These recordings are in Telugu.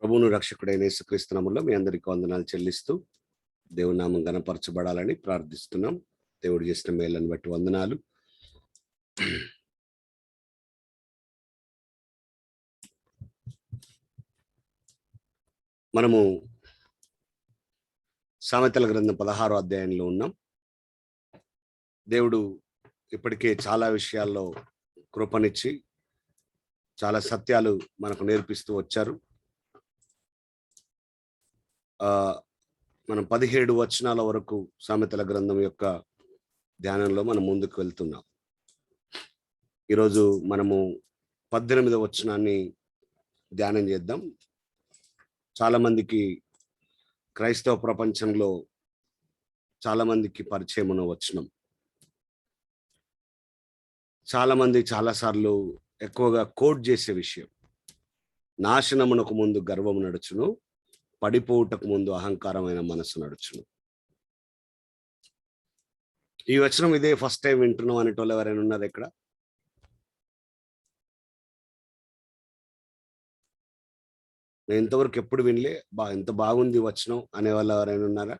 ప్రభువును రక్షకుడైన యేసుక్రీస్తు నామములో మీ అందరికీ వందనాలు చెల్లిస్తూ దేవుని నామం గణపరచబడాలని ప్రార్థిస్తున్నాం. దేవుడు చేసిన మేలను బట్టి వందనాలు. మనము సామెతల గ్రంథం 16వ అధ్యాయంలో ఉన్నాం. దేవుడు ఇప్పటికే చాలా విషయాల్లో కృపనిచ్చి చాలా సత్యాలు మనకు నేర్పిస్తూ వచ్చారు. మనం 17 వచనాల వరకు సామెతల గ్రంథం యొక్క ధ్యానంలో మనం ముందుకు వెళ్తున్నాం. ఈరోజు మనము 18వ వచనాన్ని ధ్యానం చేద్దాం. చాలా మందికి క్రైస్తవ ప్రపంచంలో చాలా మందికి పరిచయం ఉన్న వచనం. చాలా మంది చాలాసార్లు ఎక్కువగా కోట్ చేసే విషయం, నాశనమునకు ముందు గర్వం నడుచును, పడిపోవుటకు ముందు అహంకారమైన మనసు నడుచును. ఈ వచనం ఇదే ఫస్ట్ టైం వింటున్నాం అనేటోళ్ళు ఎవరైనా ఉన్నారు ఇక్కడ? నేను ఇంతవరకు ఎప్పుడు వినలే, ఎంత బాగుంది వచనం అనేవాళ్ళు ఎవరైనా ఉన్నారా?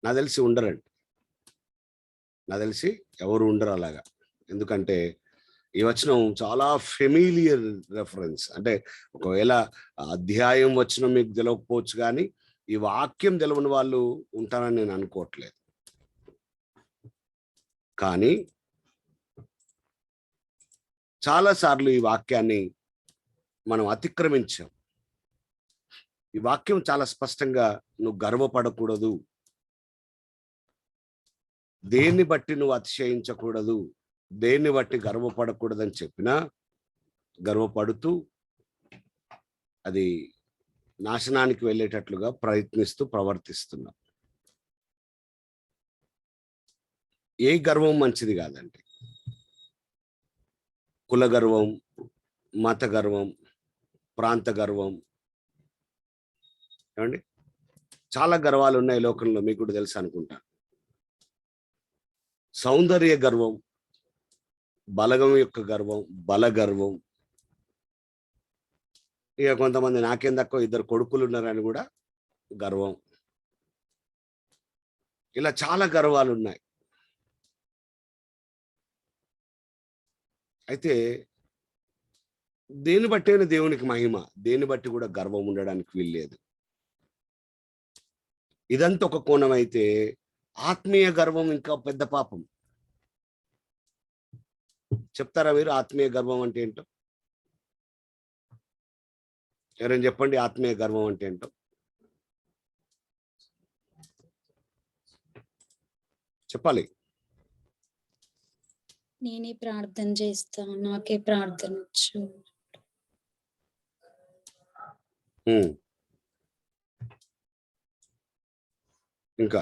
నాకు తెలిసి ఉండరండి. నాకు తెలిసి ఎవరు ఉండరు అలాగా. ఎందుకంటే ఈ వచనం చాలా ఫెమిలియర్ రెఫరెన్స్. అంటే ఒకవేళ అధ్యాయం వచనం మీకు తెలియకపోవచ్చు, కానీ ఈ వాక్యం తెలియని వాళ్ళు ఉంటారని నేను అనుకోవట్లేదు. కానీ చాలాసార్లు ఈ వాక్యాన్ని మనం అతిక్రమించాం. ఈ వాక్యం చాలా స్పష్టంగా నువ్వు గర్వపడకూడదు, దేన్ని బట్టి నువ్వు అతిశయించకూడదు, దేన్ని బట్టి గర్వపడకూడదని చెప్పినా గర్వపడుతూ అది నాశనానికి వెళ్ళేటట్లుగా ప్రయత్నిస్తూ ప్రవర్తిస్తున్నాం. ఏ గర్వం మంచిది కాదండి. కుల గర్వం, మత గర్వం, ప్రాంత గర్వం, ఏమండి చాలా గర్వాలు ఉన్నాయి లోకంలో, మీకు కూడా తెలుసు అనుకుంటా. సౌందర్య గర్వం, బలగం యొక్క గర్వం, బల గర్వం. ఇక కొంతమంది నాకేం తక్కువ 2 కొడుకులు ఉన్నారని కూడా గర్వం. ఇలా చాలా గర్వాలు ఉన్నాయి. అయితే దేన్ని బట్టైనా దేవునికి మహిమ, దేన్ని బట్టి కూడా గర్వం ఉండడానికి వీల్లేదు. ఇదంతా ఒక కోణం అయితే, ఆత్మీయ గర్వం ఇంకా పెద్ద పాపం. చెప్తారా మీరు ఆత్మీయ గర్వం అంటే ఏంటో? ఎవరైనా చెప్పండి, ఆత్మీయ గర్వం అంటే ఏంటో చెప్పాలి. నేనే ప్రార్థన చేస్తా, నాకే ప్రార్థన వచ్చు. ఇంకా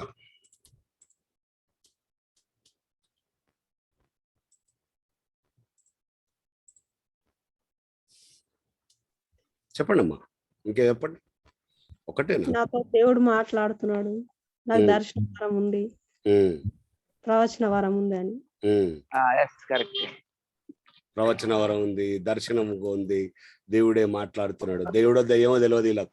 చెప్పండి అమ్మా, ఇంకా చెప్పండి. ఒకటేనా? నాతో దేవుడు మాట్లాడుతున్నాడు, నాకు దర్శన వరం ఉంది, ప్రవచన వరం ఉంది అని. ప్రవచన వరం ఉంది, దర్శనం ఉంది, దేవుడే మాట్లాడుతున్నాడు. దేవుడో దయ్యమో తెలియదు ఇలా.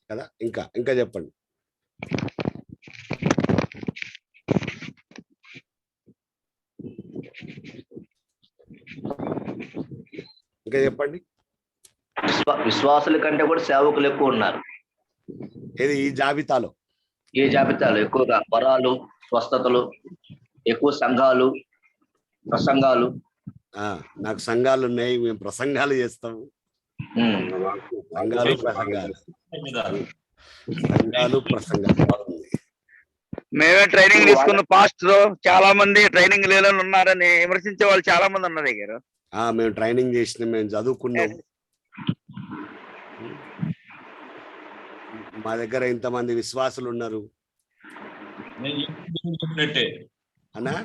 కదా? ఇంకా ఇంకా చెప్పండి. ఇంకా చెప్పండి. విశ్వాసుల కంటే కూడా సేవకులు ఎక్కువ ఉన్నారు. ఏది ఈ జాబితాలో? ఈ జాబితాలో ఎక్కువగా వరాలు, స్వస్థతలు, ఎక్కువ సంఘాలు, ప్రసంగాలు. నాకు సంఘాలు ఉన్నాయి, మేము ప్రసంగాలు చేస్తాము. సంఘాలు ప్రసంగాలు, సంఘాలు ప్రసంగాలు. మేమే ట్రైనింగ్ తీసుకున్న పాస్టర్ చాలా మంది ట్రైనింగ్ లేని ఉన్నారని విమర్శించే వాళ్ళు చాలా మంది ఉన్నారు దగ్గర. మేము ట్రైనింగ్ చేసిన, మేము చదువుకున్నాం. మా దగ్గర ఇంతమంది విశ్వాసులు ఉన్నారు అన్నా.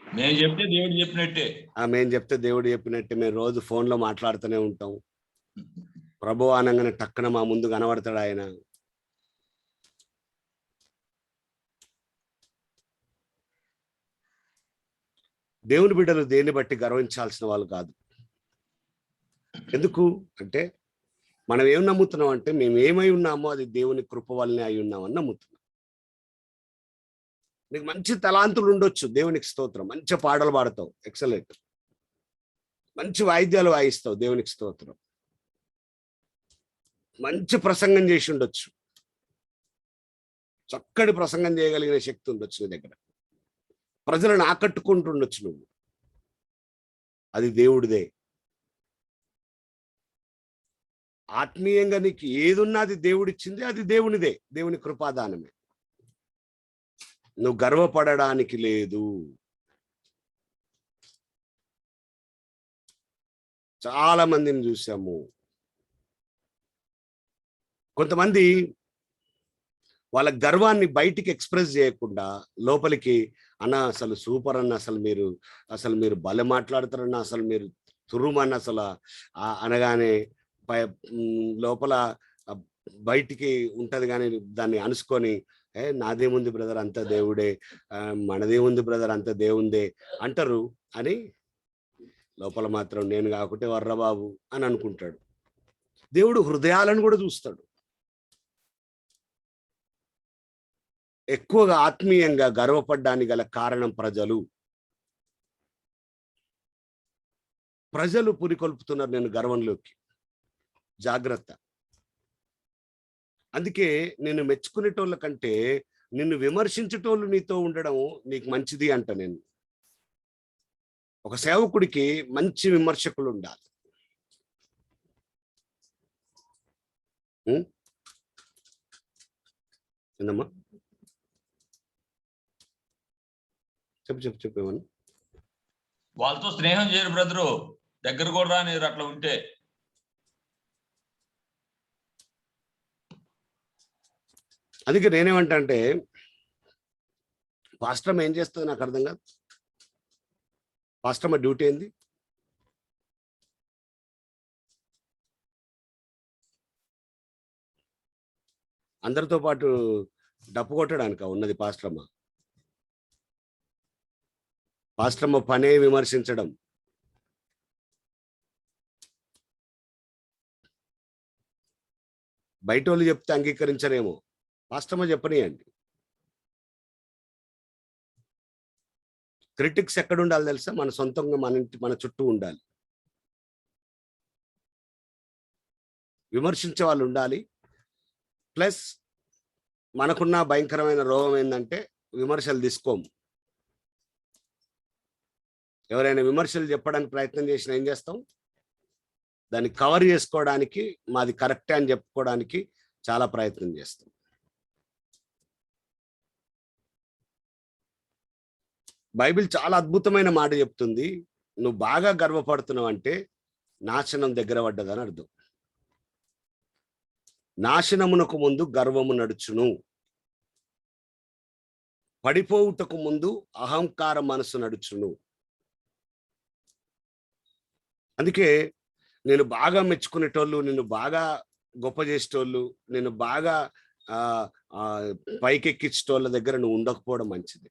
నేను చెప్తే దేవుడు చెప్పినట్టే. మేము చెప్తే దేవుడు చెప్పినట్టే. మేము రోజు ఫోన్ లో మాట్లాడుతూనే ఉంటాం. ప్రభు అనగానే టక్కున మా ముందు కనబడతాడు ఆయన. దేవుని బిడ్డలు దేన్ని బట్టి గర్వించాల్సిన వాళ్ళు కాదు. ఎందుకు అంటే మనం ఏం నమ్ముతున్నాం అంటే మేము ఏమై ఉన్నామో అది దేవుని కృప వల్లనే అయి ఉన్నామని నమ్ముతున్నాం. నీకు మంచి తలాంతులు ఉండొచ్చు, దేవునికి స్తోత్రం, మంచి పాటలు పాడతావు, ఎక్సలెంట్, మంచి వాయిద్యాలు వాయిస్తావు, దేవునికి స్తోత్రం, మంచి ప్రసంగం చేసి ఉండొచ్చు, చక్కటి ప్రసంగం చేయగలిగిన శక్తి ఉండొచ్చు నీ దగ్గర, ప్రజలను ఆకట్టుకుంటుండొచ్చు నువ్వు, అది దేవుడిదే. ఆత్మీయంగా నీకు ఏదున్నది దేవుడిచ్చింది, అది దేవునిదే, దేవుని కృపాదానమే. నువ్వు గర్వపడడానికి లేదు. చాలా మందిని చూసాము. కొంతమంది వాళ్ళ గర్వాన్ని బయటికి ఎక్స్ప్రెస్ చేయకుండా లోపలికి, అన్న అసలు సూపర్ అన్న, అసలు మీరు భలే మాట్లాడతారన్న, అసలు మీరు తురుమన్న, అసలు అనగానే లోపల బయటికి ఉంటది కానీ దాన్ని అనుసుకొని నాదేముంది బ్రదర్ అంత దేవుడే, మనదేముంది బ్రదర్ అంత దేవుందే అంటారు అని, లోపల మాత్రం నేను కాకుంటే వర్రబాబు అని అనుకుంటాడు. దేవుడు హృదయాలను కూడా చూస్తాడు. ఎక్కువగా ఆత్మీయంగా గర్వపడ్డానికి గల కారణం ప్రజలు పురికొల్పుతున్నారు నేను గర్వంలోకి. జాగ్రత్త. అందుకే నిన్ను మెచ్చుకునేటోళ్ళ కంటే నిన్ను విమర్శించేటోళ్ళు నీతో ఉండడం నీకు మంచిది అంట. నేను ఒక సేవకుడికి మంచి విమర్శకులు ఉండాలి. ఏందమ్మా చెప్పేమని? వాళ్ళతో స్నేహం చేయరు బ్రదరు, దగ్గర కూడా రానిరు అట్లా ఉంటే. అందుకే నేనేమంటా అంటే, పాస్టమ్ ఏం చేస్తుంది నాకు అర్థం కాదు. పాస్టమ్ డ్యూటీ ఏంది? అందరితో పాటు డప్పు కొట్టడానిక ఉన్నది పాస్టమ్మ? పాస్టమ్మ పనే విమర్శించడం. బయట వాళ్ళు చెప్తే అంగీకరించరేమో, పాస్టమ్మ చెప్పనియండి. క్రిటిక్స్ ఎక్కడ ఉండాలి తెలుసా? మన సొంతంగా మన చుట్టూ ఉండాలి. విమర్శించే వాళ్ళు ఉండాలి. ప్లస్ మనకున్న భయంకరమైన రోగం ఏంటంటే విమర్శలు తీసుకోము. ఎవరైనా విమర్శలు చెప్పడానికి ప్రయత్నం చేసినా ఏం చేస్తాం? దాన్ని కవర్ చేసుకోవడానికి, మాది కరెక్టే అని చెప్పుకోవడానికి చాలా ప్రయత్నం చేస్తాం. బైబిల్ చాలా అద్భుతమైన మాట చెప్తుంది. నువ్వు బాగా గర్వపడుతున్నావు అంటే నాశనం దగ్గర పడ్డదని అర్థం. నాశనమునకు ముందు గర్వము నడుచును, పడిపోవుటకు ముందు అహంకార మనసు నడుచును. అందుకే నేను బాగా మెచ్చుకునేటోళ్ళు, నిన్ను బాగా గొప్ప చేసేటోళ్ళు, నేను బాగా పైకెక్కించేటోళ్ళ దగ్గర నువ్వు ఉండకపోవడం మంచిది.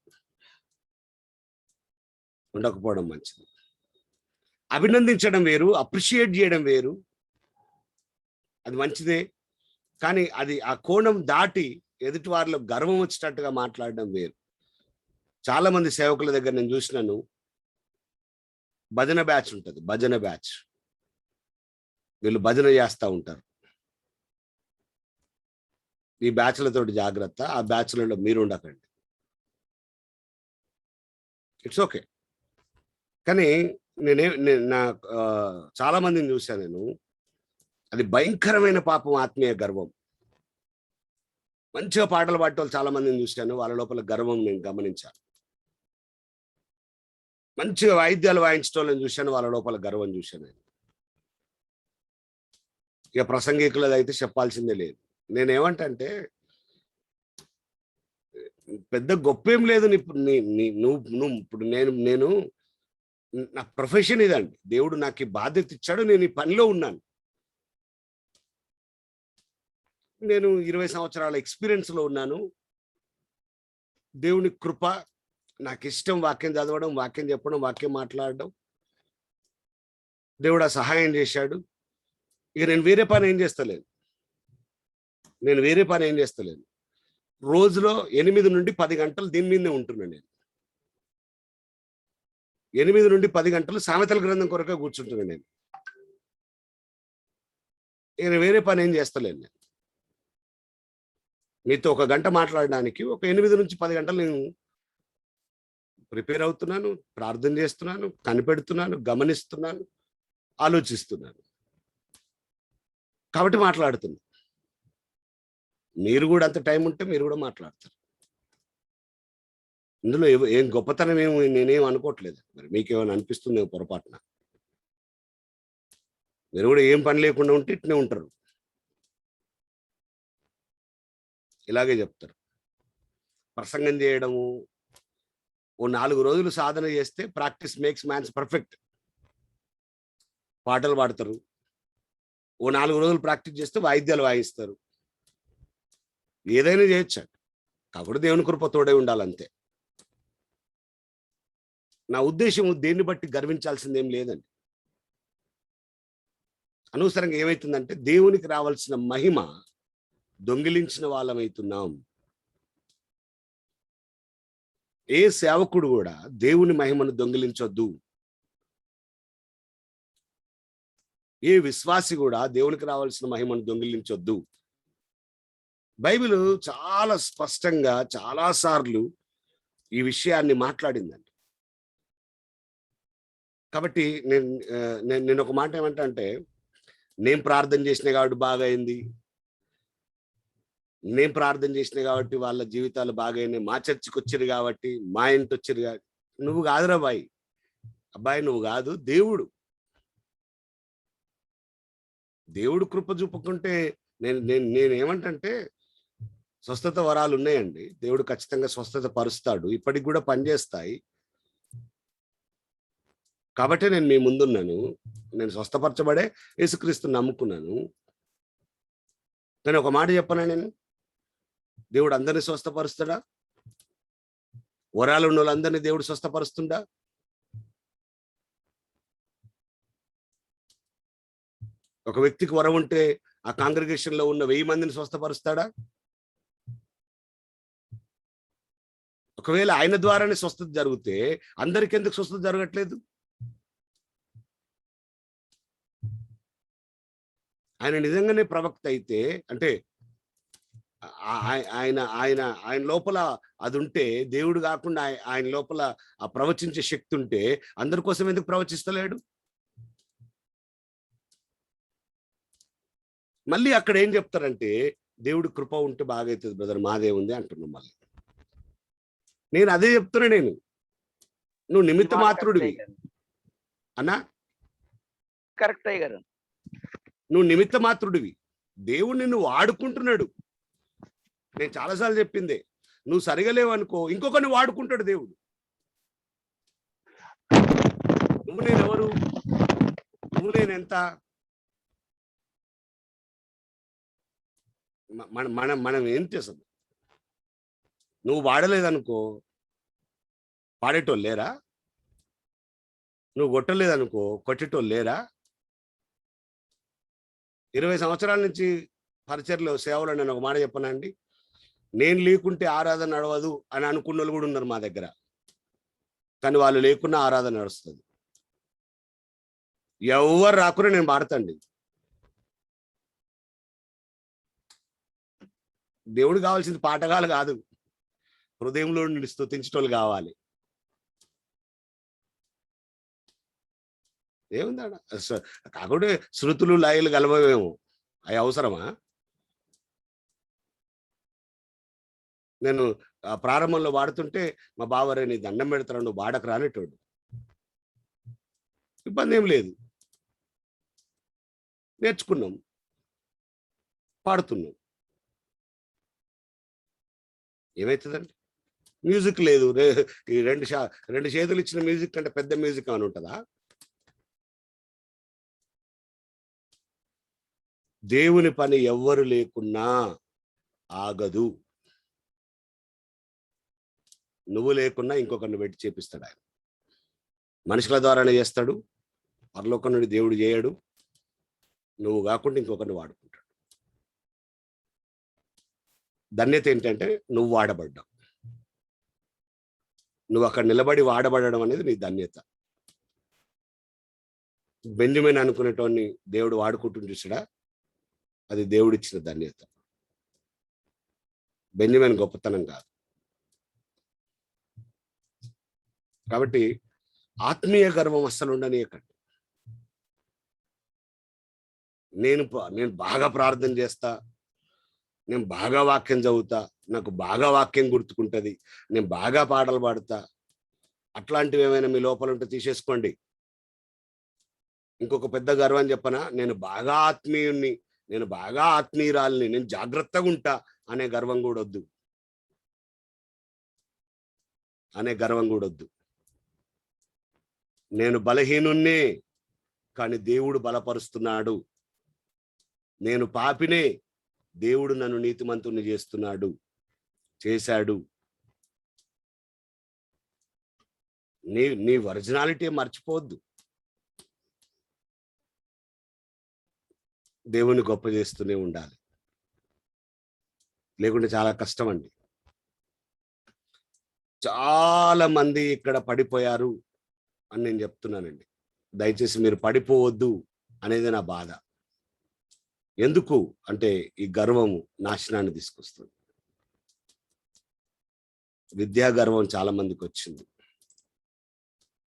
అభినందించడం వేరు, అప్రిషియేట్ చేయడం వేరు, అది మంచిదే. కానీ అది ఆ కోణం దాటి ఎదుటి వారిలో గర్వం వచ్చేటట్టుగా మాట్లాడడం వేరు. చాలా మంది సేవకుల దగ్గర నేను చూసినాను, భజన బ్యాచ్ ఉంటుంది, భజన బ్యాచ్. వీళ్ళు భజన చేస్తూ ఉంటారు. ఈ బ్యాచ్లతోటి జాగ్రత్త, ఆ బ్యాచ్లలో మీరు ఉండకండి. It's okay. కానీ చాలా మందిని చూశాను నేను, అది భయంకరమైన పాపం, ఆత్మీయ గర్వం. మంచిగా పాటలు పాడే వాళ్ళు చాలా మందిని చూశాను, వాళ్ళ లోపల గర్వం నేను గమనించాను. మంచిగా వాయిద్యాలు వాయించడం చూశాను, వాళ్ళ లోపల గర్వం చూశాను నేను. ఇక ప్రసంగికులది అయితే చెప్పాల్సిందే లేదు. నేనేమంటే పెద్ద గొప్పేం లేదు. నువ్వు ఇప్పుడు నేను నా ప్రొఫెషన్ ఇదండి. దేవుడు నాకు ఈ బాధ్యత ఇచ్చాడు, నేను ఈ పనిలో ఉన్నాను. నేను 20 సంవత్సరాల ఎక్స్పీరియన్స్ లో ఉన్నాను. దేవుని కృప నాకు ఇష్టం వాక్యం చదవడం, వాక్యం చెప్పడం, వాక్యం మాట్లాడడం. దేవుడు ఆ సహాయం చేశాడు. ఇక నేను వేరే పని ఏం చేస్తలేను. రోజులో 8 నుండి 10 గంటలు దీని మీదనే ఉంటున్నాను. నేను 8 నుండి 10 గంటలు సామెతల గ్రంథం కొరకే కూర్చుంటున్నాను. నేను వేరే పని ఏం చేస్తలేను. నేను మీతో 1 గంట మాట్లాడడానికి ఒక 8 నుంచి 10 గంటలు నేను ప్రిపేర్ అవుతున్నాను, ప్రార్థన చేస్తున్నాను, కనిపెడుతున్నాను, గమనిస్తున్నాను, ఆలోచిస్తున్నాను. కాబట్టి మాట్లాడుతున్నా. మీరు కూడా అంత టైం ఉంటే మీరు కూడా మాట్లాడతారు. ఇందులో ఏం గొప్పతనం నేనేం అనుకోవట్లేదు. మరి మీకేమైనా అనిపిస్తుంది పొరపాటున? మీరు కూడా ఏం పని లేకుండా ఉంటే ఇట్నే ఉంటారు, ఇలాగే చెప్తారు. ప్రసంగం చేయడము, ఓ 4 రోజులు సాధన చేస్తే ప్రాక్టీస్ మేక్స్ మ్యాన్స్ పర్ఫెక్ట్. పాటలు పాడతారు. ఓ 4 రోజులు ప్రాక్టీస్ చేస్తే వాయిద్యాలు వాయిస్తారు. ఏదైనా చేయొచ్చు. కాబట్టి దేవుని కృప తోడే ఉండాలంతే. నా ఉద్దేశం దేన్ని బట్టి గర్వించాల్సింది ఏం లేదండి. అనవసరంగా ఏమవుతుందంటే దేవునికి రావాల్సిన మహిమ దొంగిలించిన వాళ్ళమవుతున్నాం. ఏ సేవకుడు కూడా దేవుని మహిమను దొంగిలించొద్దు. ఏ విశ్వాసి కూడా దేవునికి రావాల్సిన మహిమను దొంగిలించొద్దు. బైబిల్ చాలా స్పష్టంగా చాలా సార్లు ఈ విషయాన్ని మాట్లాడిందండి. కాబట్టి నేను ఒక మాట ఏమంటా అంటే, నేను ప్రార్థన చేసిన కాబట్టి బాగా అయింది, నేను ప్రార్థన చేసిన కాబట్టి వాళ్ళ జీవితాలు బాగైనాయి, మా చర్చికి వచ్చారు కాబట్టి, మా ఇంటి వచ్చారు కాబట్టి. నువ్వు కాదురా అబ్బాయి, నువ్వు కాదు, దేవుడు. దేవుడు కృప చూపుకుంటే నేనేమంటే, స్వస్థత వరాలు ఉన్నాయండి. దేవుడు ఖచ్చితంగా స్వస్థత పరుస్తాడు, ఇప్పటికి కూడా పనిచేస్తాయి. కాబట్టే నేను మీ ముందున్నాను. నేను స్వస్థపరచబడే యేసుక్రీస్తు నమ్ముకున్నాను. కానీ ఒక మాట చెప్పనా, నేను దేవుడు అందరినీ స్వస్థపరుస్తాడా? వరాలు ఉన్న వాళ్ళందరినీ దేవుడు స్వస్థపరుస్తుండా? ఒక వ్యక్తికి వరం ఉంటే ఆ కాంగ్రిగేషన్ లో ఉన్న 1000 మందిని స్వస్థపరుస్తాడా? ఒకవేళ ఆయన ద్వారానే స్వస్థత జరిగితే అందరికి ఎందుకు స్వస్థత జరగట్లేదు? ఆయన నిజంగానే ప్రవక్త అయితే, అంటే ఆయన లోపల అది ఉంటే, దేవుడు కాకుండా ఆయన లోపల ఆ ప్రవచించే శక్తి ఉంటే అందరి కోసం ఎందుకు ప్రవచిస్తలేడు? మళ్ళీ అక్కడ ఏం చెప్తారంటే, దేవుడి కృప ఉంటే బాగైతుంది బ్రదర్, మాదే ఉంది అంటున్నాం. మళ్ళీ నేను అదే చెప్తున్నా. నువ్వు నిమిత్త మాత్రుడివి అన్నా, కరెక్ట్ అయ్యారు. నువ్వు నిమిత్త మాత్రుడివి. దేవుడు నిన్ను వాడుకుంటున్నాడు. నేను చాలాసార్లు చెప్పిందే, నువ్వు సరిగా లేవనుకో ఇంకొకరిని వాడుకుంటాడు దేవుడు. నువ్వు నేనెవరు? నువ్వు నేనెంత? మనం ఏంటి అసలు? నువ్వు వాడలేదనుకో పాడేటోళ్ళు లేరా? నువ్వు కొట్టలేదనుకో కొట్టేటోళ్ళు లేరా? 20 సంవత్సరాల నుంచి పరిచర్లో సేవలో నేను ఒక మాట చెప్పనండి, నేను లేకుంటే ఆరాధన నడవదు అని అనుకున్న వాళ్ళు కూడా ఉన్నారు మా దగ్గర. కానీ వాళ్ళు లేకున్నా ఆరాధన నడుస్తుంది. ఎవరు రాకున్నా నేను పాడతాండి. దేవుడు కావాల్సింది పాటగాలు కాదు, హృదయంలో నుండి స్తుతించటోళ్ళు కావాలి. ఏముందా కాకుండా శృతులు లయలు కలవేమో, అవి అవసరమా? నేను ప్రారంభంలో వాడుతుంటే మా బావరే నీ దండం పెడతాడు, నువ్వు వాడకు రానేటోడు. ఇబ్బంది ఏం లేదు, నేర్చుకున్నాం, పాడుతున్నాం. ఏమవుతుందండి? మ్యూజిక్ లేదు. ఈ రెండు చేతులు ఇచ్చిన మ్యూజిక్ కంటే పెద్ద మ్యూజిక్ అని ఉంటుందా? దేవుని పని ఎవ్వరు లేకున్నా ఆగదు. నువ్వు లేకున్నా ఇంకొకరిని పెట్టి చేపిస్తాడు ఆయన. మనుషుల ద్వారానే చేస్తాడు, పరలోకం నుండి దేవుడు చేయడు, నువ్వు కాకుండా ఇంకొకరిని వాడుకుంటాడు. ధన్యత ఏంటంటే నువ్వు వాడబడ్డావు. నువ్వు అక్కడ నిలబడి వాడబడడం అనేది నీ ధన్యత. బెంజమిన్ అనుకునేటోని దేవుడు వాడుకుంటుంది చూసాడా, అది దేవుడిచ్చిన ధన్యత. బెంజమిన్ గొప్పతనం కాదు. కాబట్టి ఆత్మీయ గర్వం అస్సలు ఉండనీయకండి. నేను బాగా ప్రార్థన చేస్తా, నేను బాగా వాక్యం చదువుతా, నాకు బాగా వాక్యం గుర్తుకుంటుంది, నేను బాగా పాటలు పాడుతా, అట్లాంటివి ఏమైనా మీ లోపల ఉంటే తీసేసుకోండి. ఇంకొక పెద్ద గర్వం చెప్పనా, నేను బాగా ఆత్మీయుణ్ణి, నేను బాగా ఆత్మీయురాల్ని, నేను జాగ్రత్తగా ఉంటా అనే గర్వం కూడా వద్దు. నేను బలహీనున్నే, కానీ దేవుడు బలపరుస్తున్నాడు. నేను పాపినే, దేవుడు నన్ను నీతిమంతుణ్ణి చేశాడు. నీ ఒరిజినాలిటీ మర్చిపోవద్దు. దేవుని గొప్ప చేస్తూనే ఉండాలి, లేకుంటే చాలా కష్టం అండి. చాలా మంది ఇక్కడ పడిపోయారు అని నేను చెప్తున్నానండి. దయచేసి మీరు పడిపోవద్దు అనేది నా బాధ. ఎందుకు అంటే ఈ గర్వము నాశనాన్ని తీసుకొస్తుంది. విద్యా గర్వం చాలా మందికి వచ్చింది.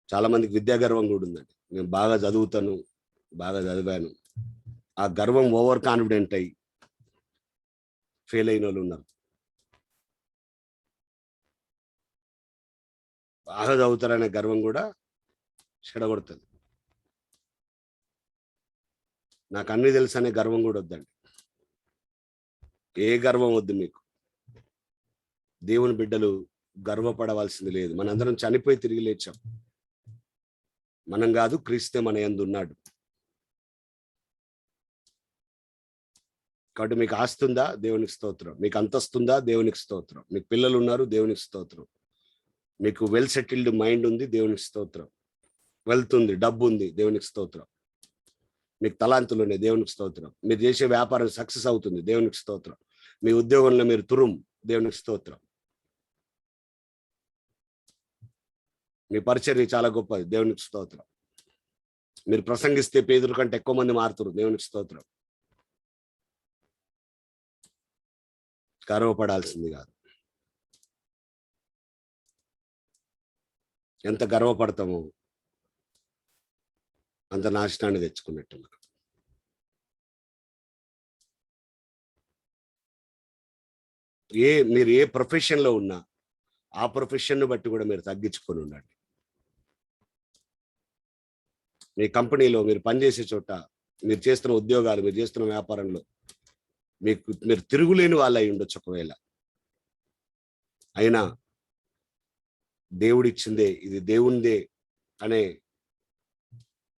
చాలా మందికి విద్యా గర్వం కూడా ఉందండి. నేను బాగా చదువుతాను, బాగా చదివాను, ఆ గర్వం ఓవర్ కాన్ఫిడెంట్ అయ్యి ఫెయిల్ అయిన వాళ్ళు ఉన్నారు. బాగా చదువుతారనే గర్వం కూడా చెడగొడుతుంది. నాకు అన్ని తెలుసు అనే గర్వం కూడా వద్దండి. ఏ గర్వం వద్దు మీకు. దేవుని బిడ్డలు గర్వపడవలసింది లేదు. మనందరం చనిపోయి తిరిగి లేచాం. మనం కాదు, క్రీస్తే మన యందు ఉన్నాడు. కాబట్టి మీకు ఆస్తుందా, దేవునికి స్తోత్రం. మీకు అంతస్తుందా, దేవునికి స్తోత్రం. మీకు పిల్లలు ఉన్నారు, దేవునికి స్తోత్రం. మీకు వెల్ సెటిల్డ్ మైండ్ ఉంది, దేవునికి స్తోత్రం. వెల్త్ ఉంది, డబ్బు ఉంది, దేవునికి స్తోత్రం. మీకు తలాంతులు ఉన్నాయి, దేవునికి స్తోత్రం. మీరు చేసే వ్యాపారం సక్సెస్ అవుతుంది, దేవునికి స్తోత్రం. మీ ఉద్యోగంలో మీరు తురుం, దేవునికి స్తోత్రం. మీ పరిచర్య చాలా గొప్పది, దేవునికి స్తోత్రం. మీరు ప్రసంగిస్తే పేదల కంటే ఎక్కువ మంది మారుతారు, దేవునికి స్తోత్రం. గర్వపడాల్సింది కాదు. ఎంత గర్వపడతామో అంత నాశనాన్ని తెచ్చుకున్నట్టు. మీరు ఏ ప్రొఫెషన్లో ఉన్నా ఆ ప్రొఫెషన్ను బట్టి కూడా మీరు తగ్గించుకొని ఉండండి. మీ కంపెనీలో, మీరు పనిచేసే చోట, మీరు చేస్తున్న ఉద్యోగాలు, మీరు చేస్తున్న వ్యాపారంలో మీరు తిరుగులేని వాళ్ళు అయి ఉండొచ్చు ఒకవేళ. అయినా దేవుడిచ్చిందే, ఇది దేవుందే అనే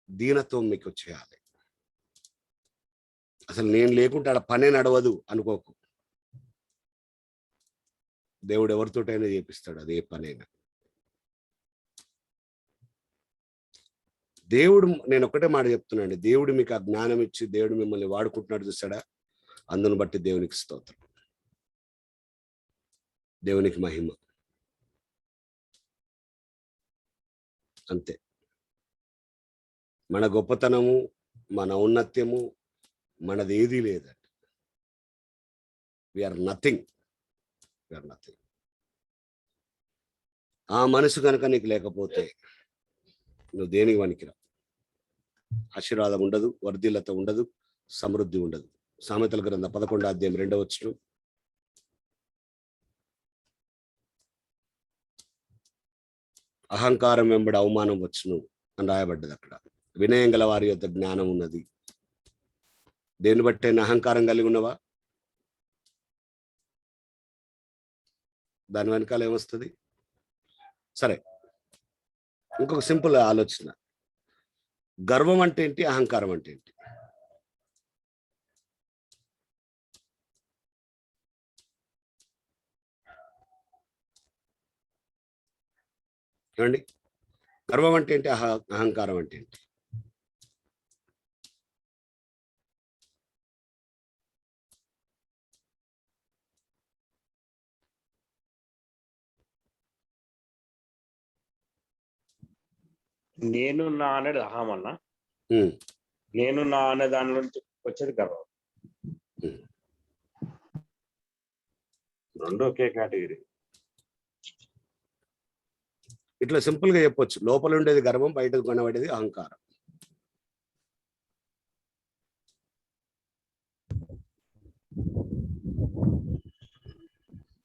దీనత్వం మీకు వచ్చేయాలి. అసలు నేను లేకుంటే ఆడ పనే నడవదు అనుకోకు. దేవుడు ఎవరితోటైనా చేపిస్తాడు అదే పనైనా. దేవుడు, నేను ఒక్కటే మాట చెప్తున్నాండి, దేవుడు మీకు ఆ జ్ఞానం ఇచ్చి దేవుడు మిమ్మల్ని వాడుకుంటున్నాడు చూసాడా, అందును బట్టి దేవునికి స్తోత్రం, దేవునికి మహిమ. అంతే. మన గొప్పతనము, మన ఔన్నత్యము మనది ఏదీ లేదండి. We are nothing. ఆ మనసు కనుక నీకు లేకపోతే నువ్వు దేనికి పనికిరావు. ఆశీర్వాదం ఉండదు, వర్ధిల్లత ఉండదు, సమృద్ధి ఉండదు. సామెతల గ్రంథం 11వ అధ్యాయం 2వ వచనం. అహంకారం వెంబడి అవమానం వచ్చును అని రాయబడ్డది అక్కడ. వినయం గల వారి యొక్క జ్ఞానం ఉన్నది. దేన్ని బట్టే అహంకారం కలిగి ఉన్నవా, దాని వెనకాల ఏమొస్తుంది? సరే, ఇంకొక సింపుల్ ఆలోచన. గర్వం అంటే ఏంటి, అహంకారం అంటే ఏంటి? ఏమండి? గర్వం అంటే ఏంటి? అహంకారం అంటే ఏంటి? నేను నా అనేది అహం అన్న. ఉమ్, నేను నా అనే దాని నుంచి వచ్చేది గర్వం. ఉమ్. రెండు ఒకే కేటగిరీ. ఇట్లా సింపుల్ గా చెప్పొచ్చు. లోపల ఉండేది గర్వం, బయటకు కనబడేది అహంకారం.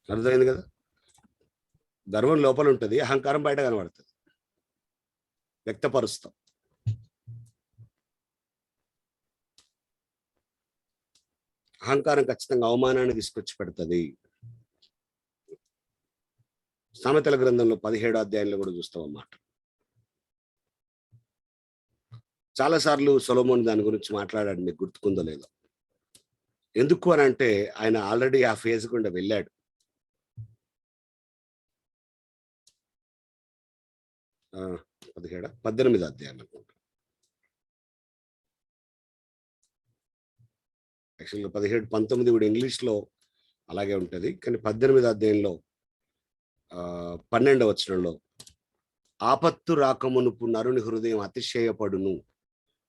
అర్థమైంది కదా? గర్వం లోపల ఉంటుంది, అహంకారం బయట కనబడుతుంది, వ్యక్తపరుస్తాం. అహంకారం ఖచ్చితంగా అవమానాన్ని తీసుకొచ్చి పెడుతుంది. సామెతల గ్రంథంలో 17వ అధ్యాయంలో కూడా చూస్తాం అన్నమాట. చాలాసార్లు సొలొమోన్ దాని గురించి మాట్లాడాడు, మీకు గుర్తుకుందో లేదో. ఎందుకు అని అంటే ఆయన ఆల్రెడీ ఆ ఫేజ్ గుండా వెళ్ళాడు. ఆ, 18వ అధ్యాయం అనుకుంటా. యాక్చువల్గా 17, 19 కూడా ఇంగ్లీష్లో అలాగే ఉంటుంది, కానీ 18వ అధ్యాయంలో 12వ వచనంలో ఆపత్తు రాకమునుపు నరుని హృదయం అతిశయపడును,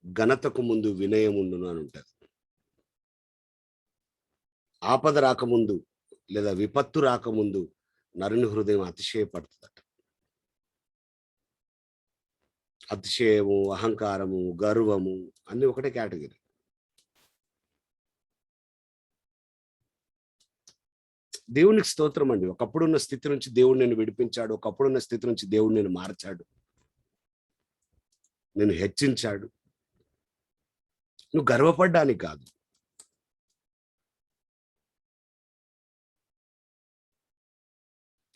ఘనతకు ముందు వినయం ఉండును అని ఉంటుంది. ఆపద రాకముందు లేదా విపత్తు రాకముందు నరుని హృదయం అతిశయపడుతుందట. అతిశయము, అహంకారము, గర్వము అన్ని ఒకటే కేటగిరీ. దేవునికి స్తోత్రం అండి. ఒకప్పుడున్న స్థితి నుంచి దేవుడు నేను విడిపించాడు, ఒకప్పుడున్న స్థితి నుంచి దేవుడు నేను మార్చాడు, నేను హెచ్చించాడు. నువ్వు గర్వపడ్డానికి కాదు.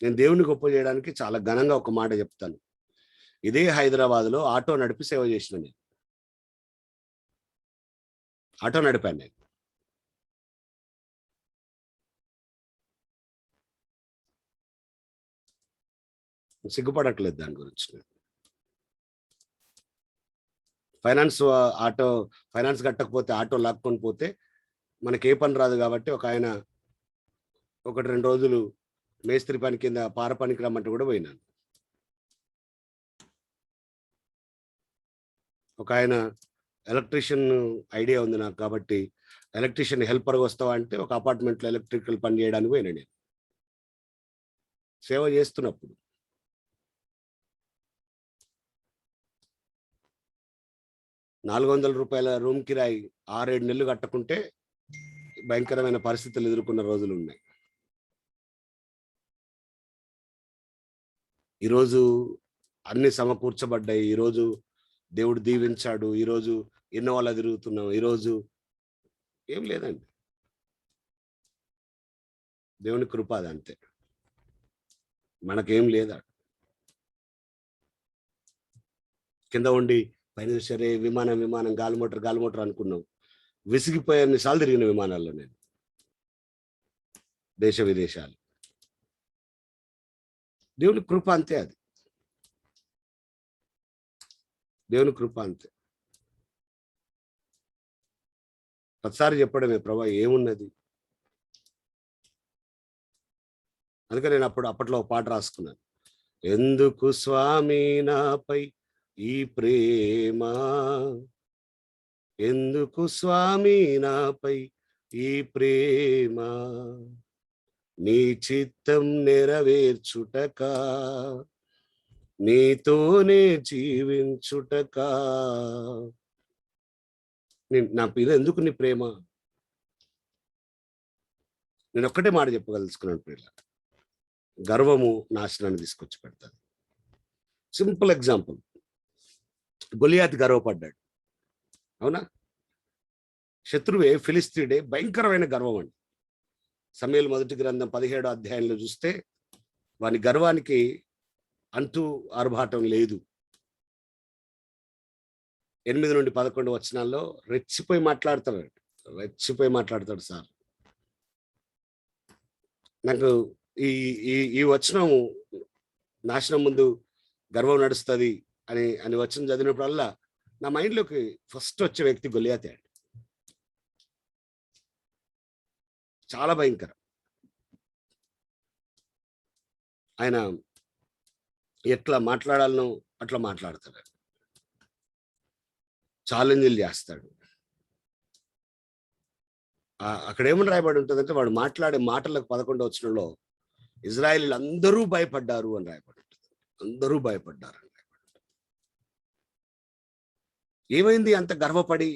నేను దేవుని గొప్ప చేయడానికి చాలా ఘనంగా ఒక మాట చెప్తాను. ఇదే హైదరాబాద్లో ఆటో నడిపి సేవ చేసిన నేను. ఆటో నడిపాను నేను. సిగ్గుపడట్లేదు దాని గురించి. ఫైనాన్స్ కట్టకపోతే ఆటో లాక్కొని పోతే మనకి ఏ పని రాదు కాబట్టి ఒక ఆయన 1-2 రోజులు మేస్త్రి పని కింద పార పనికి రమ్మంటే కూడా పోయినాను. ఒక ఆయన ఎలక్ట్రీషియన్ ఐడియా ఉంది నాకు కాబట్టి ఎలక్ట్రీషియన్ హెల్పర్గా వస్తావా అంటే ఒక అపార్ట్మెంట్లో ఎలక్ట్రికల్ పని చేయడానికి పోయినా నేను సేవ చేస్తున్నప్పుడు. ₹400 రూమ్ కిరాయి 6-7 నెలలు కట్టకుంటే భయంకరమైన పరిస్థితులు ఎదుర్కొన్న రోజులు ఉన్నాయి. ఈరోజు అన్ని సమకూర్చబడ్డాయి. ఈరోజు దేవుడు దీవించాడు. ఈరోజు ఇన్నోవాలా తిరుగుతున్నాం. ఈరోజు ఏం లేదండి, దేవుని కృప అది అంతే. మనకేం లేదా. కింద ఉండి పైన సరే విమానం గాలి మోటార్ అనుకున్నాం. విసిగిపోయే అన్నిసార్లు తిరిగిన విమానాల్లో నేను, దేశ విదేశాలు. దేవుని కృప అంతే, అది దేవుని కృప అంతే. ప్రతిసారి చెప్పడమే, ప్రభా ఏమున్నది. అందుకని నేను అప్పట్లో ఒక పాట రాసుకున్నాను. ఎందుకు స్వామి నాపై ఈ ప్రేమ, ఎందుకు స్వామి నాపై ఈ ప్రేమ, నీ చిత్తం నెరవేర్చుటకా, నీతోనే జీవించుటకా. నా మీద ఎందుకు నీ ప్రేమ? నేను ఒక్కటే మాట చెప్పగలుచుకున్నాను ప్రియుల, గర్వము నాశనాన్ని తీసుకొచ్చి పెడతాను. సింపుల్ ఎగ్జాంపుల్, గొలియాతు గర్వపడ్డాడు, అవునా? శత్రువే, ఫిలిస్తీయుడే, భయంకరమైన గర్వం అండి. సమూయేలు మొదటి గ్రంథం 17వ అధ్యాయంలో చూస్తే వాని గర్వానికి అంటూ ఆర్భాటం లేదు. 8-11 వచనాల్లో రెచ్చిపోయి మాట్లాడతాడు సార్. నాకు ఈ వచనం నాశనం ముందు గర్వం నడుస్తుంది అని అని వచ్చిన చదివినప్పుడల్లా నా మైండ్లోకి ఫస్ట్ వచ్చే వ్యక్తి గొలియాతే అండి. చాలా భయంకరం. ఆయన ఎట్లా మాట్లాడాలనో అట్లా మాట్లాడతాడు, ఛాలెంజ్లు చేస్తాడు. అక్కడ ఏమని రాయబడి ఉంటుందంటే వాడు మాట్లాడే మాటలకు 11వ వచనంలో ఇజ్రాయేలీలు అందరూ భయపడ్డారు అని రాయబడి ఉంటుంది. అందరూ భయపడ్డారు అని రాయబడి ఉంటుంది. ఏమైంది అంత గర్వపడి?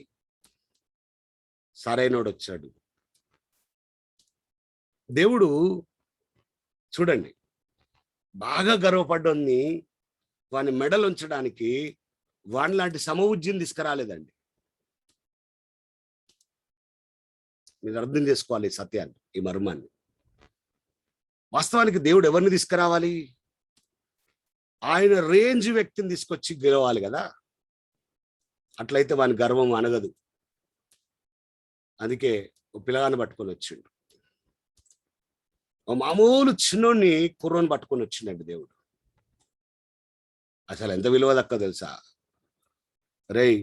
సరైనోడు వచ్చాడు. దేవుడు చూడండి, బాగా గర్వపడ్డోన్ని వాని మెడలు ఉంచడానికి వాని లాంటి సమవుజ్యం తీసుకురాలేదండి. మీరు అర్థం చేసుకోవాలి ఈ సత్యాన్ని, ఈ మర్మాన్ని. వాస్తవానికి దేవుడు ఎవరిని తీసుకురావాలి? ఆయన రేంజ్ వ్యక్తిని తీసుకొచ్చి గెలవాలి కదా. అట్లయితే వాని గర్వం అనగదు. అందుకే ఓ పిల్లగాన్ని పట్టుకొని వచ్చిండు. ఓ మామూలు చిన్నోడిని కుర్రోని పట్టుకొని వచ్చిండండి దేవుడు. అసలు ఎంత విలువ దక్క తెలుసా? రేయ్,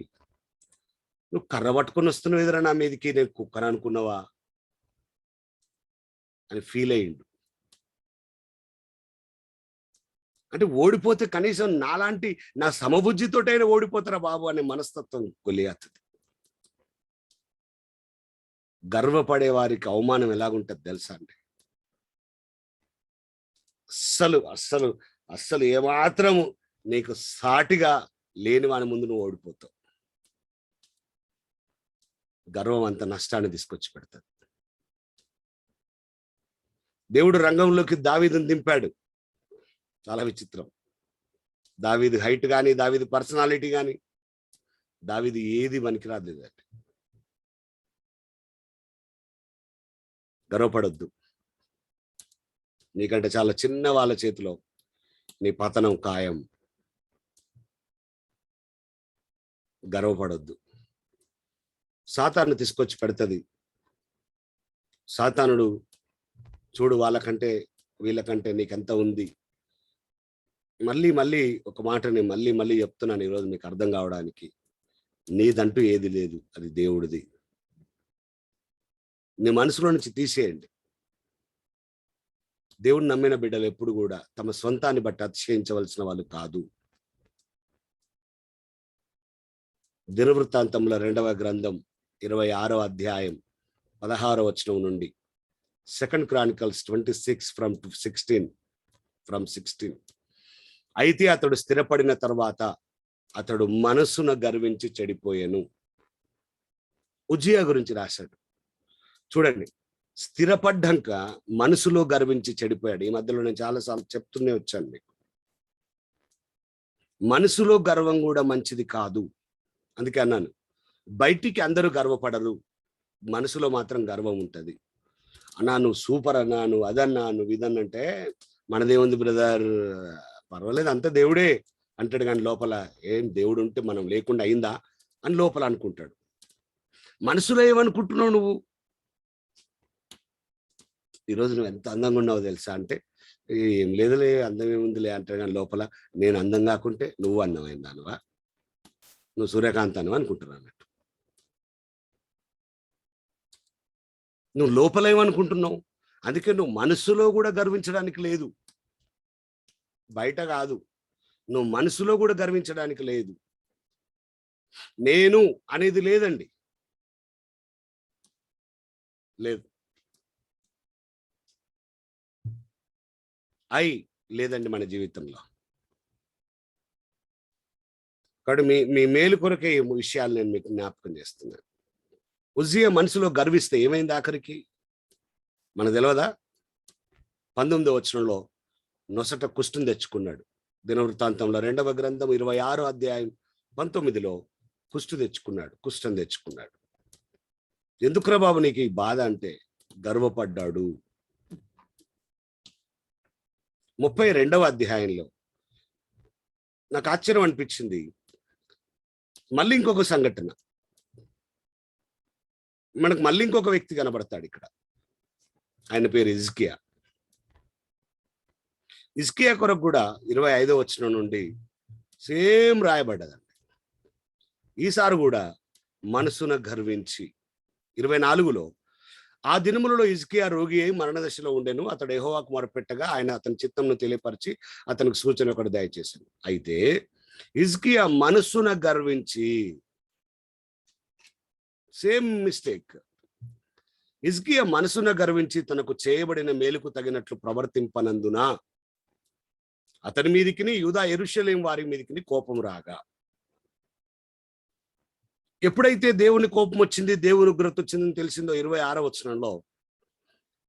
నువ్వు కర్ర పట్టుకొని వస్తున్నావు ఎదురా నా మీదకి, నేను కుక్కను అనుకున్నావా అని ఫీల్ అయ్యిండు. అంటే ఓడిపోతే కనీసం నాలాంటి నా సమబుద్ధితోటైనా ఓడిపోతారా బాబు అనే మనస్తత్వం గొలియాతుది. గర్వపడే వారికి అవమానం ఎలాగుంటుంది తెలుసా అండి? అస్సలు అస్సలు అస్సలు ఏమాత్రము నీకు సాటిగా లేని వాని ముందు నువ్వు ఓడిపోతావు. గర్వం అంత నష్టాన్ని తీసుకొచ్చి పెడతాడు. దేవుడు రంగంలోకి దావీదుని దింపాడు. చాలా విచిత్రం. దావీదు హైట్ కానీ, దావీదు పర్సనాలిటీ కానీ, దావీదు ఏది పనికిరాదు. గర్వపడొద్దు. నీకంటే చాలా చిన్న వాళ్ళ చేతిలో నీ పతనం ఖాయం. గర్వపడొద్దు. సాతాను తీసుకొచ్చి పెడుతుంది. సాతానుడు చూడు వాళ్ళకంటే వీళ్ళకంటే నీకెంత ఉంది. మళ్ళీ మళ్ళీ ఒక మాటని మళ్ళీ మళ్ళీ చెప్తున్నాను ఈరోజు మీకు అర్థం కావడానికి. నీదంటూ ఏది లేదు, అది దేవుడిది. నీ మనసులో నుంచి తీసేయండి. దేవుడిని నమ్మిన బిడ్డలు ఎప్పుడు కూడా తమ సొంతాన్ని బట్టి అతిశయించవలసిన వాళ్ళు కాదు. దినవృత్తాంతంలో 2వ గ్రంథం 26వ అధ్యాయం 16వ వచనం నుండి 2 Chronicles 26 from 16. అయితే అతడు స్థిరపడిన తర్వాత అతడు మనసున గర్వించి చెడిపోయాను. ఉజ్జియా గురించి రాశాడు. చూడండి, స్థిరపడ్డాక మనసులో గర్వించి చెడిపోయాడు. ఈ మధ్యలో నేను చాలాసార్లు చెప్తూనే వచ్చాను మీకు. మనసులో గర్వం కూడా మంచిది కాదు. అందుకే అన్నాను, బయటికి అందరూ గర్వపడరు, మనసులో మాత్రం గర్వం ఉంటుంది. అన్నా నువ్వు సూపర్ అన్నా, నువ్వు అదన్నా, నువ్వు ఇదన్నంటే మనదేముంది బ్రదర్, పర్వాలేదు అంత దేవుడే అంటాడు. కానీ లోపల ఏం దేవుడు ఉంటే మనం లేకుండా అయిందా అని లోపల అనుకుంటాడు. మనసులో ఏమనుకుంటున్నావు నువ్వు? ఈరోజు నువ్వు ఎంత అందంగా ఉన్నావో తెలుసా అంటే, ఏం లేదులే అందం ఏముందిలే అంటాడు. కానీ లోపల నేను అందం కాకుంటే నువ్వు అందమైన దానివా, నువ్వు సూర్యకాంత్ అనువా అనుకుంటున్నావు అన్నట్టు. నువ్వు లోపల ఏమనుకుంటున్నావు? అందుకే నువ్వు మనసులో కూడా గర్వించడానికి లేదు, బయట కాదు. నువ్వు మనసులో కూడా గర్వించడానికి లేదు. నేను అనేది లేదండి, లేదు. లేదండి మన జీవితంలో. కాబట్టి మీ మేలు కొరకే ఈ విషయాలు నేను మీకు జ్ఞాపకం చేస్తున్నాను. ఉజ్జియా మనసులో గర్విస్తే ఏమైంది ఆఖరికి మనకు తెలియదా? 19వ వచనంలో నొసట కుష్ఠం తెచ్చుకున్నాడు. దినవృత్తాంతంలో 2వ గ్రంథం 26వ అధ్యాయం 19లో కుష్ఠం తెచ్చుకున్నాడు. ఎందుకురా బాబు నీకు ఈ బాధ అంటే గర్వపడ్డాడు. 32వ అధ్యాయంలో నాకు ఆశ్చర్యం అనిపించింది. మళ్ళీ ఇంకొక సంఘటన, మనకు మళ్ళీ ఇంకొక వ్యక్తి కనబడతాడు ఇక్కడ. ఆయన పేరు హిజ్కియా. హిజ్కియా కొరకు కూడా 25వ వచనం నుండి సేమ్ రాయబడ్డదండి. ఈసారి కూడా మనసున గర్వించి 24లో ఆ దినములలో హిజ్కియా రోగి అయి మరణ దశలో ఉండెను. అతడు యెహోవాకు మొరపెట్టగా ఆయన అతని చిత్తంను తెలియపరిచి అతనికి సూచన ఒకటి దయచేశాను. అయితే హిజ్కియా మనసున గర్వించి, సేమ్ మిస్టేక్. హిజ్కియా మనసున గర్వించి తనకు చేయబడిన మేలుకు తగినట్లు ప్రవర్తింపనందున అతని మీదికిని యూదా యెరూషలేము వారి మీదికిని కోపం రాగా, ఎప్పుడైతే దేవుని కోపం వచ్చింది, దేవుని ఉగ్రత వచ్చిందని తెలిసిందో 26వ వచనంలో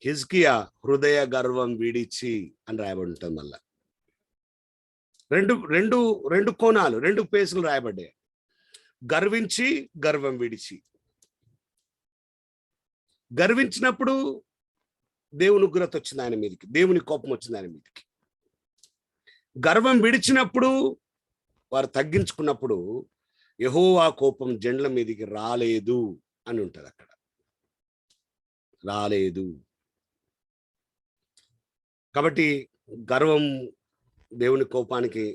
హిజ్కియా హృదయ గర్వం విడిచి అని రాయబడి ఉంటుంది. మళ్ళా రెండు రెండు రెండు కోణాలు, రెండు పేసులు రాయబడ్డాయి. గర్వించి, గర్వం విడిచి. గర్వించినప్పుడు దేవుని ఉగ్రత వచ్చింది ఆయన మీదకి, దేవుని కోపం వచ్చింది ఆయన మీదకి. గర్వం విడిచినప్పుడు, వారు తగ్గించుకున్నప్పుడు యెహోవా కోపం జండ్ల మీదకి రాలేదు అని ఉంటది. అక్కడ రాలేదు. కాబట్టి గర్వం దేవుని కోపానికి,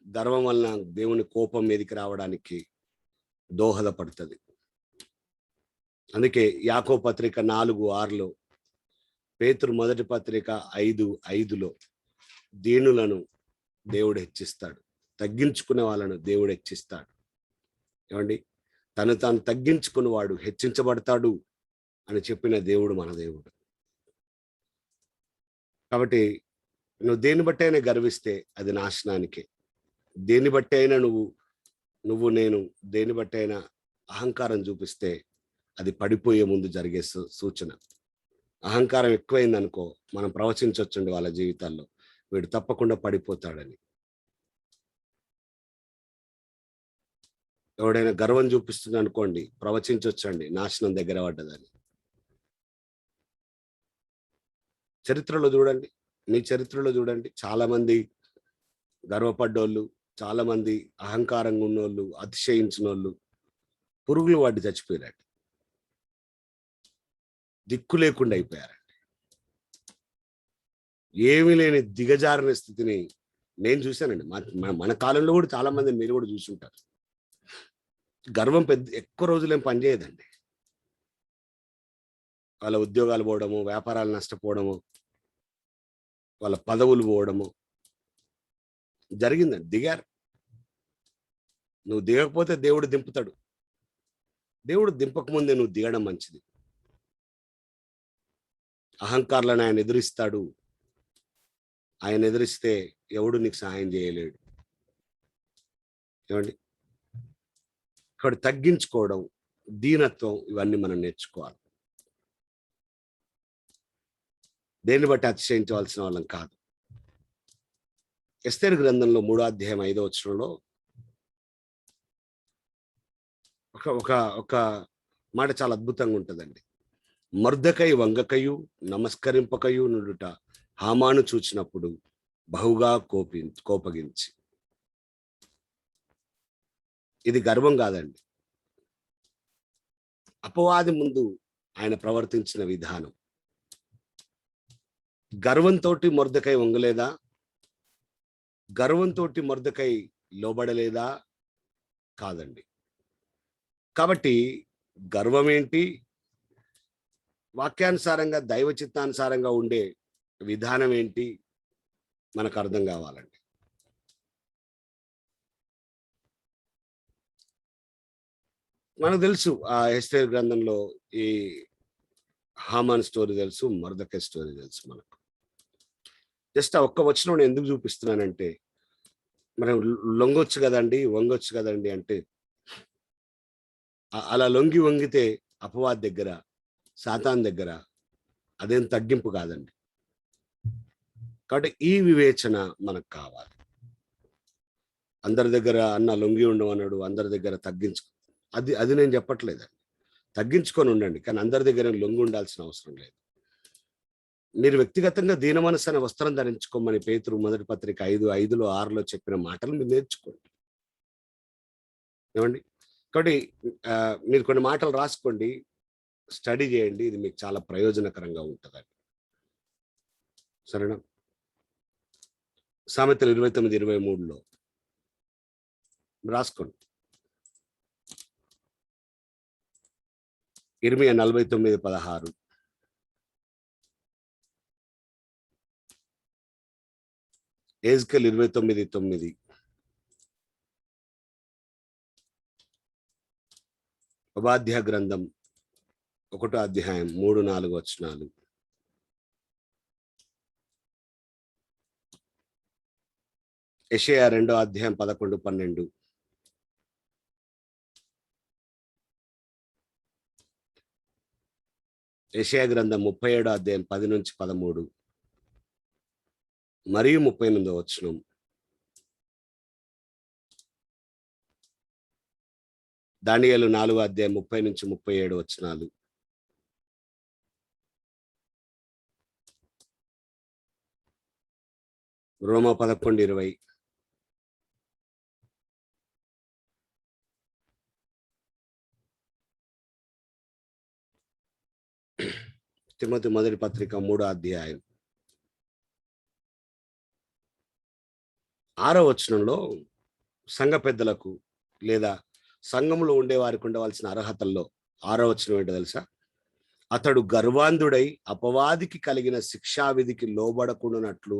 గర్వం వలన దేవుని కోపం మీదకి రావడానికి దోహదపడుతుంది. అందుకే యాకోబు పత్రిక 4:6లో, పేతురు మొదటి పత్రిక 5:5లో దీనులను దేవుడు హెచ్చిస్తాడు, తగ్గించుకునే వాళ్ళను దేవుడు హెచ్చిస్తాడు. ఏమండి, తను తాను తగ్గించుకున్నవాడు హెచ్చించబడతాడు అని చెప్పిన దేవుడు మన దేవుడు. కాబట్టి నువ్వు దేన్ని బట్టి అయినా గర్విస్తే అది నాశనానికే. దేన్ని బట్టి అయినా నువ్వు నేను దేన్ని బట్టి అయినా అహంకారం చూపిస్తే అది పడిపోయే ముందు జరిగే సూచన. అహంకారం ఎక్కువైంది అనుకో, మనం ప్రవచించవచ్చండి వాళ్ళ జీవితాల్లో, వీడు తప్పకుండా పడిపోతాడని. ఎవడైనా గర్వం చూపిస్తుంది అనుకోండి, ప్రవచించవచ్చండి నాశనం దగ్గర పడ్డదని. చరిత్రలో చూడండి, మీ చరిత్రలో చూడండి, చాలా మంది గర్వపడ్డోళ్ళు, చాలా మంది అహంకారంగా ఉన్నోళ్ళు, అతిశయించిన వాళ్ళు పురుగులు వాడి చచ్చిపోయారండి, దిక్కు లేకుండా అయిపోయారండి. ఏమీ లేని దిగజారిన స్థితిని నేను చూశానండి. మన కాలంలో కూడా చాలా మంది మీరు కూడా చూసుంటారు. గర్వం ఎక్కువ రోజులేం పనిచేయదండి. వాళ్ళ ఉద్యోగాలు పోవడము, వ్యాపారాలు నష్టపోవడము, వాళ్ళ పదవులు పోవడము జరిగిందండి. దిగారు. నువ్వు దిగకపోతే దేవుడు దింపుతాడు. దేవుడు దింపకముందే నువ్వు దిగడం మంచిది. అహంకారులను ఆయన ఎదురిస్తాడు. ఆయన ఎదిరిస్తే ఎవడు నీకు సహాయం చేయలేడు. ఏమండి, ఇక్కడ తగ్గించుకోవడం, దీనత్వం, ఇవన్నీ మనం నేర్చుకోవాలి. దేన్ని బట్టి అతిశయించవలసిన వాళ్ళం కాదు. ఎస్తేరు గ్రంథంలో 3వ అధ్యాయం 5వ వచనంలో ఒక మాట చాలా అద్భుతంగా ఉంటుందండి. మొర్దెకై వంగకయు నమస్కరింపకయు నుండుట హామాను చూచినప్పుడు బహుగా కోపగించి. ఇది గర్వం కాదండి, అపవాది ముందు ఆయన ప్రవర్తించిన విధానం. గర్వంతో మొర్దెకై వంగలేదా? గర్వంతో మొర్దెకై లోబడలేదా? కాదండి. కాబట్టి గర్వం ఏంటి, వాక్యానుసారంగా దైవ చిత్తానుసారంగా ఉండే విధానం ఏంటి మనకు అర్థం కావాలండి. మనకు తెలుసు ఆ ఎస్తేరు గ్రంథంలో ఈ హామాన్ స్టోరీ తెలుసు, మొర్దెకై స్టోరీ తెలుసు మనకు. జస్ట్ ఆ ఒక్క వచనం ఎందుకు చూపిస్తున్నానంటే, మనం లొంగొచ్చు కదండి, వంగొచ్చు కదండి అంటే, అలా వంగితే అపవాది దగ్గర, సాతాన్ దగ్గర అదేం తగ్గింపు కాదండి. కాబట్టి ఈ వివేచన మనకు కావాలి. అందరి దగ్గర అన్న లొంగి ఉండమన్నాడు, అందరి దగ్గర అది నేను చెప్పట్లేదండి. తగ్గించుకొని ఉండండి, కానీ అందరి దగ్గర లొంగి ఉండాల్సిన అవసరం లేదు. మీరు వ్యక్తిగతంగా దీన మనసు అనే వస్త్రం ధరించుకోమని పేతురు మొదటి పత్రిక 5:5లో 6లో చెప్పిన మాటలు మీరు నేర్చుకోండి. ఏమండి, కాబట్టి మీరు కొన్ని మాటలు రాసుకోండి, స్టడీ చేయండి, ఇది మీకు చాలా ప్రయోజనకరంగా ఉంటుందండి. సరేనా? సామెతలు 29:23లో రాసుకోండి. ఇర్మియా 49:16, ఎజ్కేల్ 29:9, ఉపాధ్యాయ గ్రంథం 1వ అధ్యాయం 3-4 వచనాలు, యెషయా 2వ అధ్యాయం 11-12, యెషయా గ్రంథం 37వ అధ్యాయం 10-13 మరియు 38వ వచనం, దానియేలు 4వ అధ్యాయం 30-37 వచనాలు, రోమా 11:20, తిమోతి మొదటి పత్రిక 3వ అధ్యాయం 6వ వచనంలో సంఘ పెద్దలకు లేదా సంఘంలో ఉండే వారికి ఉండవలసిన అర్హతల్లో 6వ వచనం ఏంటో తెలుసా? అతడు గర్వాంధుడై అపవాదికి కలిగిన శిక్షావిధికి లోబడకుండానట్లు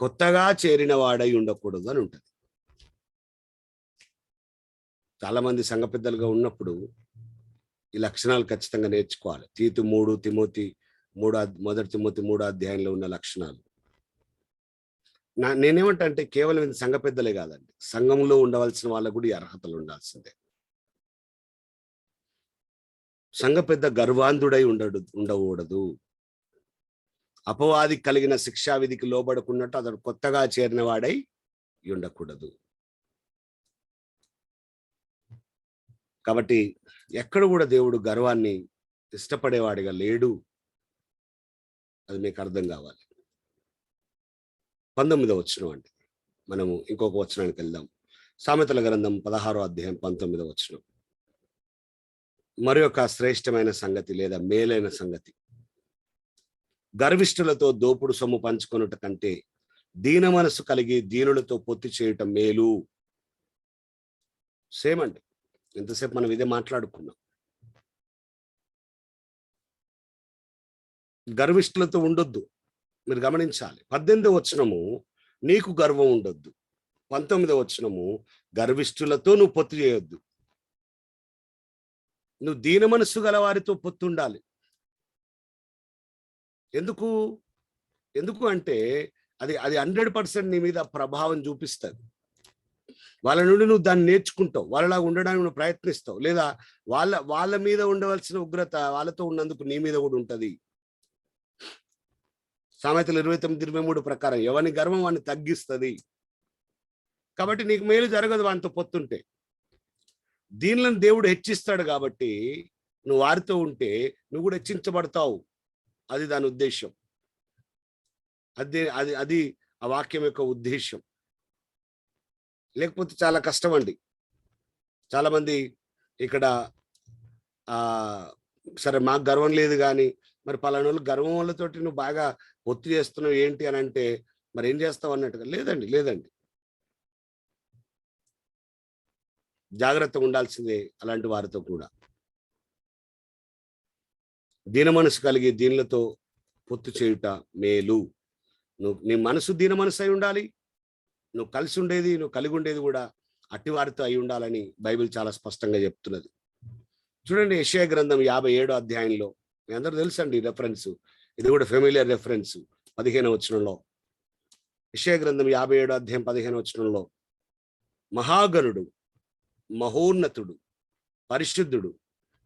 కొత్తగా చేరిన వాడై ఉండకూడదు అని ఉంటుంది. చాలా మంది సంఘ పెద్దలుగా ఉన్నప్పుడు ఈ లక్షణాలు ఖచ్చితంగా నేర్చుకోవాలి. మొదటి తిమోతి 3వ అధ్యాయంలో ఉన్న లక్షణాలు. నేనేమంటా అంటే కేవలం ఇది సంఘ పెద్దలే కాదండి, సంఘంలో ఉండవలసిన వాళ్ళకు కూడా ఈ అర్హతలు ఉండాల్సిందే. సంఘ పెద్ద గర్వాంధుడై ఉండకూడదు, అపవాదికి కలిగిన శిక్షావిధికి లోబడుకున్నట్టు అతడు కొత్తగా చేరిన వాడై ఉండకూడదు. కాబట్టి ఎక్కడ కూడా దేవుడు గర్వాన్ని ఇష్టపడేవాడిగా లేడు. అది మీకు అర్థం కావాలి. 19వ వచనం అండి. మనము ఇంకొక వచనానికి వెళ్దాం. సామెతల గ్రంథం 16వ అధ్యాయం 19వ వచనం. మరి ఒక శ్రేష్టమైన సంగతి లేదా మేలైన సంగతి, గర్విష్ఠులతో దోపుడు సొమ్ము పంచుకొనుట కంటే దీన మనసు కలిగి దీనులతో పొత్తి చేయటం మేలు. సేమ్ అండి, ఎంతసేపు మనం ఇదే మాట్లాడుకున్నాం. గర్విష్ఠులతో ఉండొద్దు, మీరు గమనించాలి. 18వ వచనము నీకు గర్వం ఉండొద్దు, 19వ వచనము గర్విష్ఠులతో నువ్వు పొత్తు చేయొద్దు. నువ్వు దీన మనస్సు గల వారితో పొత్తు ఉండాలి. ఎందుకు అంటే అది 100% నీ మీద ప్రభావం చూపిస్తుంది. వాళ్ళ నుండి నువ్వు దాన్ని నేర్చుకుంటావు, వాళ్ళలాగా ఉండడానికి నువ్వు ప్రయత్నిస్తావు, లేదా వాళ్ళ మీద ఉండవలసిన ఉగ్రత వాళ్ళతో ఉన్నందుకు నీ మీద కూడా ఉంటుంది. సామెతలు 29:23 ప్రకారం ఎవని గర్వం వాడిని తగ్గిస్తుంది. కాబట్టి నీకు మేలు జరగదు వానితో పొత్తుంటే. దీనిలను దేవుడు హెచ్చిస్తాడు కాబట్టి నువ్వు వారితో ఉంటే నువ్వు కూడా హెచ్చించబడతావు. అది దాని ఉద్దేశం. అది ఆ వాక్యం యొక్క ఉద్దేశం. లేకపోతే చాలా కష్టం అండి. చాలా మంది ఇక్కడ సరే మాకు గర్వం లేదు కానీ మరి పలానా వాళ్ళు గర్వం వాళ్ళతోటి నువ్వు బాగా పొత్తు చేస్తున్నావు ఏంటి అని అంటే మరి ఏం చేస్తావు అన్నట్టుగా. లేదండి, జాగ్రత్తగా ఉండాల్సిందే అలాంటి వారితో కూడా. దీన మనసు కలిగి దీనులతో పొత్తు చేయుట మేలు. నీ మనసు దీన మనసు అయి ఉండాలి, నువ్వు కలిసి ఉండేది నువ్వు కలిగి ఉండేది కూడా అట్టి వారితో అయి ఉండాలని బైబిల్ చాలా స్పష్టంగా చెప్తున్నది. చూడండి, యెషయా గ్రంథం 57వ అధ్యాయంలో, మీ అందరూ తెలుసండి రెఫరెన్స్, ఇది కూడా ఫెమిలియర్ రెఫరెన్స్. 15వ వచనంలో, యెషయా గ్రంథం 57వ అధ్యాయం 15వ వచనంలో, మహాగణుడు, మహోన్నతుడు, పరిశుద్ధుడు,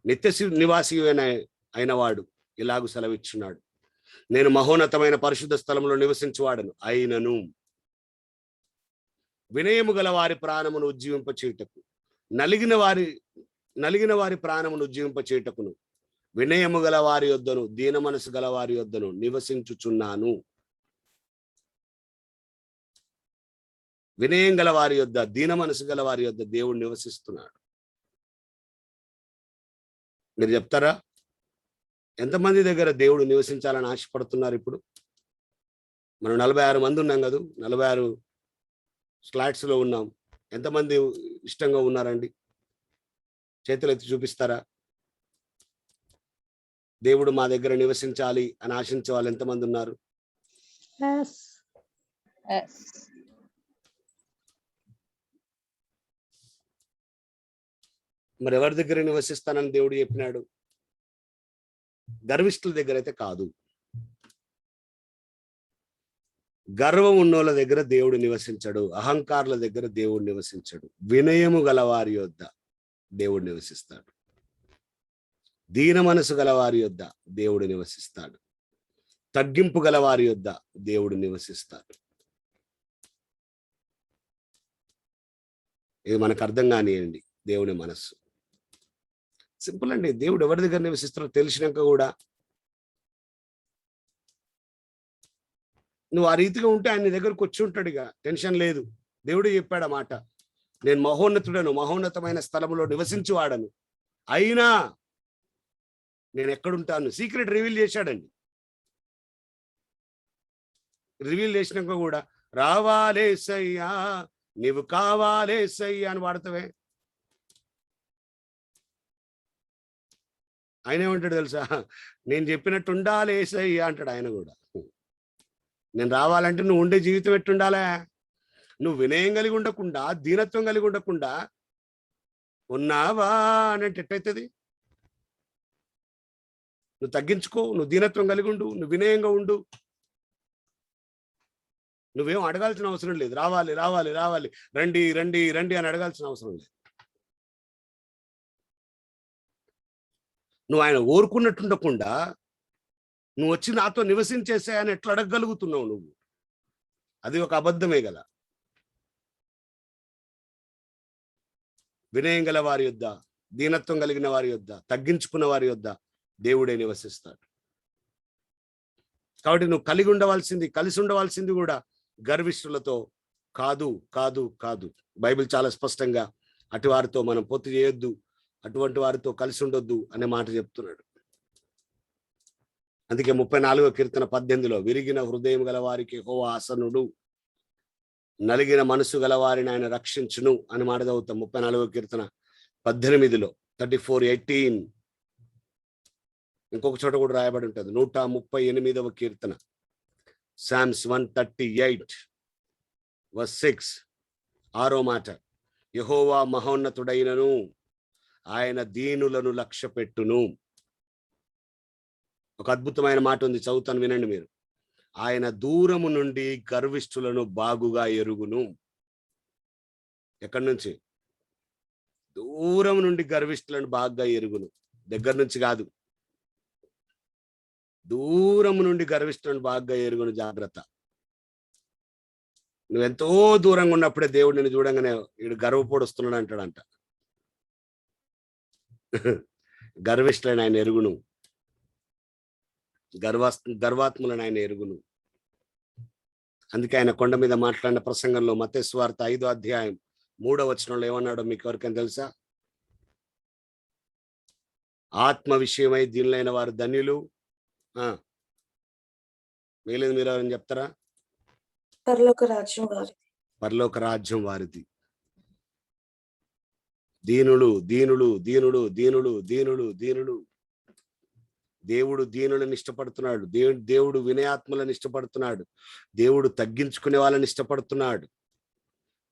నిత్య నివాసి అయినవాడు ఇలాగు సెలవిచ్చున్నాడు, నేను మహోన్నతమైన పరిశుద్ధ స్థలంలో నివసించువాడను అయినను వినయము గల వారి ప్రాణమును ఉజ్జీవింపచేయుటకు, నలిగిన వారి ప్రాణమును ఉజ్జీవింపచేయుటకును, వినయము గల వారి యొద్దను దీన మనసు గల వారి యొద్దను నివసించుచున్నాను. వినయం గల వారి యొద్ద, దీన మనసు గల వారి యొద్ద దేవుడు నివసిస్తున్నాడు. మీరు చెప్తారా ఎంతమంది దగ్గర దేవుడు నివసించాలని ఆశపడుతున్నారు? ఇప్పుడు మనం 46 మంది ఉన్నాం కదా, 46 స్లాట్స్ లో ఉన్నాం. ఎంతమంది ఇష్టంగా ఉన్నారండి? చేతులు ఎత్తి చూపిస్తారా? దేవుడు మా దగ్గర నివసించాలి అని ఆశించే వాళ్ళు ఎంతమంది ఉన్నారు? Yes. మరి ఎవరి దగ్గర నివసిస్తానని దేవుడు చెప్పినాడు? గర్విష్ఠుల దగ్గర అయితే కాదు. గర్వం ఉన్నోళ్ళ దగ్గర దేవుడు నివసించడు. అహంకారుల దగ్గర దేవుడు నివసించడు. వినయము గల వారి యొద్ద దేవుడు నివసిస్తాడు. దీన మనసు గల వారి యొద్ద దేవుడు నివసిస్తాడు. తగ్గింపు గల వారి యొద్ద దేవుడు నివసిస్తాడు. ఇది మనకు అర్థం కానియండి. దేవుని మనస్సు సింపుల్ అండి. దేవుడు ఎవరి దగ్గర నివసిస్తారో తెలిసినాక కూడా నువ్వు ఆ రీతిగా ఉంటే ఆయన దగ్గరకు వచ్చి ఉంటాడు. ఇక టెన్షన్ లేదు. దేవుడు చెప్పాడు ఆ మాట, నేను మహోన్నతుడను, మహోన్నతమైన స్థలంలో నివసించువాడను, అయినా నేను ఎక్కడుంటాను. సీక్రెట్ రివీల్ చేశాడండి. రివీల్ చేసినాక కూడా రావాలేసయ్యా, నీవు కావాలేసయ్యా అని వాడతావే. ఆయన ఏమంటాడు తెలుసా? నేను చెప్పినట్టు ఉండాలేసయ్యా అంటాడు ఆయన కూడా. నేను రావాలంటే నువ్వు ఉండే జీవితం ఎట్టుండాలా? నువ్వు వినయం కలిగి ఉండకుండా, దీనత్వం కలిగి ఉండకుండా ఉన్నావా అని అంటే ఎట్టయితుంది? నువ్వు తగ్గించుకో, నువ్వు దీనత్వం కలిగి ఉండు, నువ్వు వినయంగా ఉండు. నువ్వేం అడగాల్సిన అవసరం లేదు. రావాలి రావాలి రావాలి, రండి రండి రండి అని అడగాల్సిన అవసరం లేదు. నువ్వు ఆయన ఓరుకున్నట్టుండకుండా నువ్వు వచ్చి నాతో నివసించేసే అని ఎట్లా అడగగలుగుతున్నావు నువ్వు? అది ఒక అబద్ధమే కదా. వినయం గల వారి యొద్ద, దీనత్వం కలిగిన వారి యొద్ద, తగ్గించుకున్న వారి యొద్ద దేవుడే నివసిస్తాడు. కాబట్టి నువ్వు కలిగి ఉండవలసింది, కలిసి ఉండవలసింది కూడా గర్విష్ఠులతో కాదు కాదు కాదు. బైబిల్ చాలా స్పష్టంగా అటు వారితో మనం పొత్తు చేయొద్దు, అటువంటి వారితో కలిసి ఉండొద్దు అనే మాట చెప్తున్నాడు. అందుకే 34వ కీర్తన 18లో విరిగిన హృదయం గల వారికి యెహోవా ఆసనుడు, నలిగిన మనసు గల వారిని ఆయన రక్షించును అని మాట చదువుతాం. 34వ కీర్తన 18లో 34:18. ఇంకొక చోట కూడా రాయబడి ఉంటుంది 138వ కీర్తన Psalms 138:6. 6వ మాట, యెహోవా మహోన్నతుడైనను ఆయన దీనులను లక్ష్యపెట్టును. ఒక అద్భుతమైన మాట ఉంది, చదువుతాను వినండి మీరు. ఆయన దూరము నుండి గర్విష్ఠులను బాగుగా ఎరుగును. ఎక్కడి నుంచి? దూరం నుండి గర్విష్ఠులను బాగా ఎరుగును. దగ్గర నుంచి కాదు, దూరం నుండి గర్విష్ఠులను బాగా ఎరుగును. జాగ్రత్త. నువ్వెంతో దూరంగా ఉన్నప్పుడే దేవుడు నిన్ను చూడంగానే వీడు గర్వపొడుస్తున్నాడు అంటాడంట. గర్విష్ఠులను ఆయన ఎరుగును, గర్వాత్ములను ఆయన ఎరుగును. అందుకే ఆయన కొండ మీద మాట్లాడిన ప్రసంగంలో మత్తయి సువార్త 5వ అధ్యాయం 3వ వచనంలో ఏమన్నాడో మీకు ఎవరికైనా తెలుసా? ఆత్మ విషయమై దీనులైన వారు ధన్యులు. మిగిలింది మీరు ఎవరైనా చెప్తారా? పరలోక రాజ్యం వారిది. పరలోక రాజ్యం వారిది. దీనులు దీనులు దీనులు దీనులు దీనులు దీనులు. దేవుడు దీనులను ఇష్టపడుతున్నాడు. దేవుడు వినయాత్మలను ఇష్టపడుతున్నాడు. దేవుడు తగ్గించుకునే వాళ్ళని ఇష్టపడుతున్నాడు.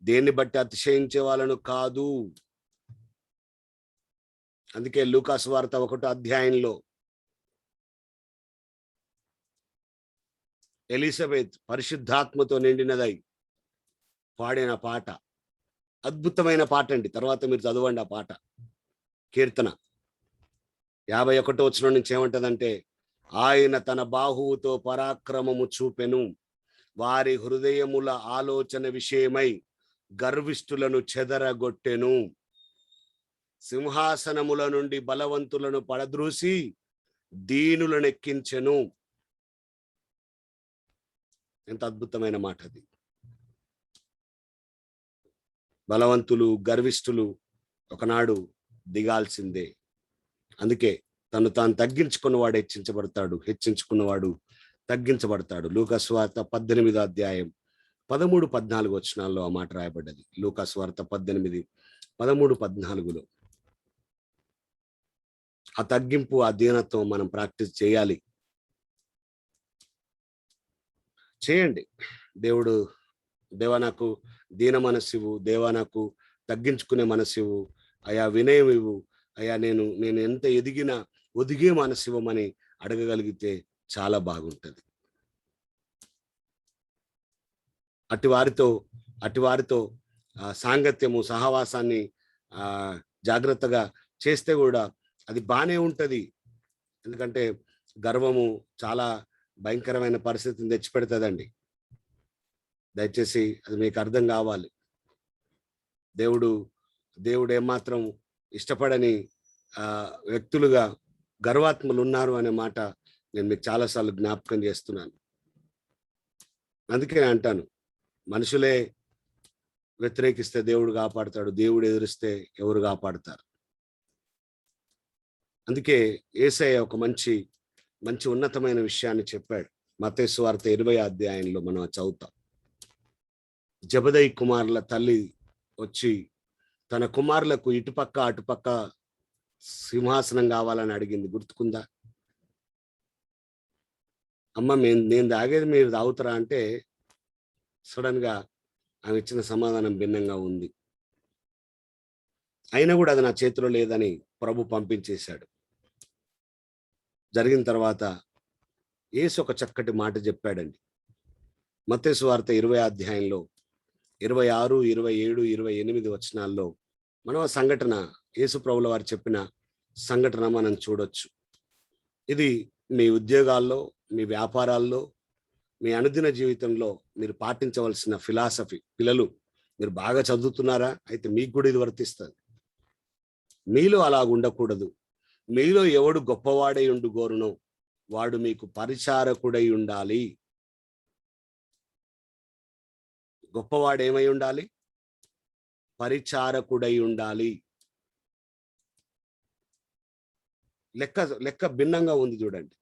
దేన్ని బట్టి అతిశయించే వాళ్ళను కాదు. అందుకే లూకాసు వార్త 1వ అధ్యాయంలో ఎలిజబెత్ పరిశుద్ధాత్మతో నిండినదై పాడిన పాట, అద్భుతమైన పాట అండి. తర్వాత మీరు చదవండి ఆ పాట. కీర్తన 51వ వచనం నుంచి ఏమంటదంటే, ఆయన తన బాహువుతో పరాక్రమము చూపెను, వారి హృదయముల ఆలోచన విషయమై గర్విష్ఠులను చెదరగొట్టెను, సింహాసనముల నుండి బలవంతులను పడద్రోసి దీనులను ఎక్కించెను. ఎంత అద్భుతమైన మాట అది. బలవంతులు, గర్విష్ఠులు ఒకనాడు దిగాల్సిందే. అందుకే తను తాను తగ్గించుకున్నవాడు హెచ్చించబడతాడు, హెచ్చించుకున్నవాడు తగ్గించబడతాడు. లూకా సువార్త 18వ అధ్యాయం 13, 14 వచనాల్లో ఆ మాట రాయబడ్డది. లూకా సువార్త 18, 13, 14లో ఆ తగ్గింపు, ఆ దీనత్వం మనం ప్రాక్టీస్ చేయాలి. చేయండి. దేవా నాకు దీన మనస్సు, దేవా నాకు తగ్గించుకునే మనస్సు, అయా వినయం ఇవ్వు, అయా నేను ఎంత ఎదిగినా ఒదిగే మనస్సు ఇవ్వమని అడగగలిగితే చాలా బాగుంటది. అటు వారితో సాంగత్యము, సహవాసాన్ని జాగ్రత్తగా చేస్తే కూడా అది బానే ఉంటది. ఎందుకంటే గర్వము చాలా భయంకరమైన పరిస్థితిని తెచ్చిపెడుతుందండి. దయచేసి అది మీకు అర్థం కావాలి. దేవుడు ఏమాత్రం ఇష్టపడని వ్యక్తులుగా గర్వాత్ములు ఉన్నారు అనే మాట నేను మీకు చాలాసార్లు జ్ఞాపకం చేస్తున్నాను. అందుకే అంటాను, మనుషులే వ్యతిరేకిస్తే దేవుడు కాపాడుతాడు, దేవుడు ఎదురిస్తే ఎవరు కాపాడుతారు? అందుకే యేసయ్య ఒక మంచి ఉన్నతమైన విషయాన్ని చెప్పాడు. మత్తయి సువార్త 20వ అధ్యాయంలో మనం చదువుతాం. జబదయి కుమారుల తల్లి వచ్చి తన కుమారులకు ఇటుపక్క అటుపక్క సింహాసనం కావాలని అడిగింది, గుర్తుకుందా? అమ్మ నేను తాగేది మీరు తాగుతారా అంటే సడన్ గా ఆమె ఇచ్చిన సమాధానం భిన్నంగా ఉంది. అయినా కూడా అది నా చేతిలో లేదని ప్రభు పంపించేశాడు. జరిగిన తర్వాత యేసు ఒక చక్కటి మాట చెప్పాడండి. మత్తయి సువార్త 20వ అధ్యాయంలో 26, 27, 28 వచనాల్లో మనం ఆ సంఘటన, యేసు ప్రభుల వారు చెప్పిన సంఘటన మనం చూడొచ్చు. ఇది మీ ఉద్యోగాల్లో, మీ వ్యాపారాల్లో, మీ అనుదిన జీవితంలో మీరు పాటించవలసిన ఫిలాసఫీ. పిల్లలు, మీరు బాగా చదువుతున్నారా? అయితే మీకు కూడా ఇది వర్తిస్తుంది. మీలో అలా ఉండకూడదు. మీలో ఎవడు గొప్పవాడై ఉండు గోరునో వాడు మీకు పరిచారకుడై ఉండాలి. గొప్పవాడు ఏమై ఉండాలి? పరిచారకుడై ఉండాలి. లెక్క భిన్నంగా ఉంది చూడండి.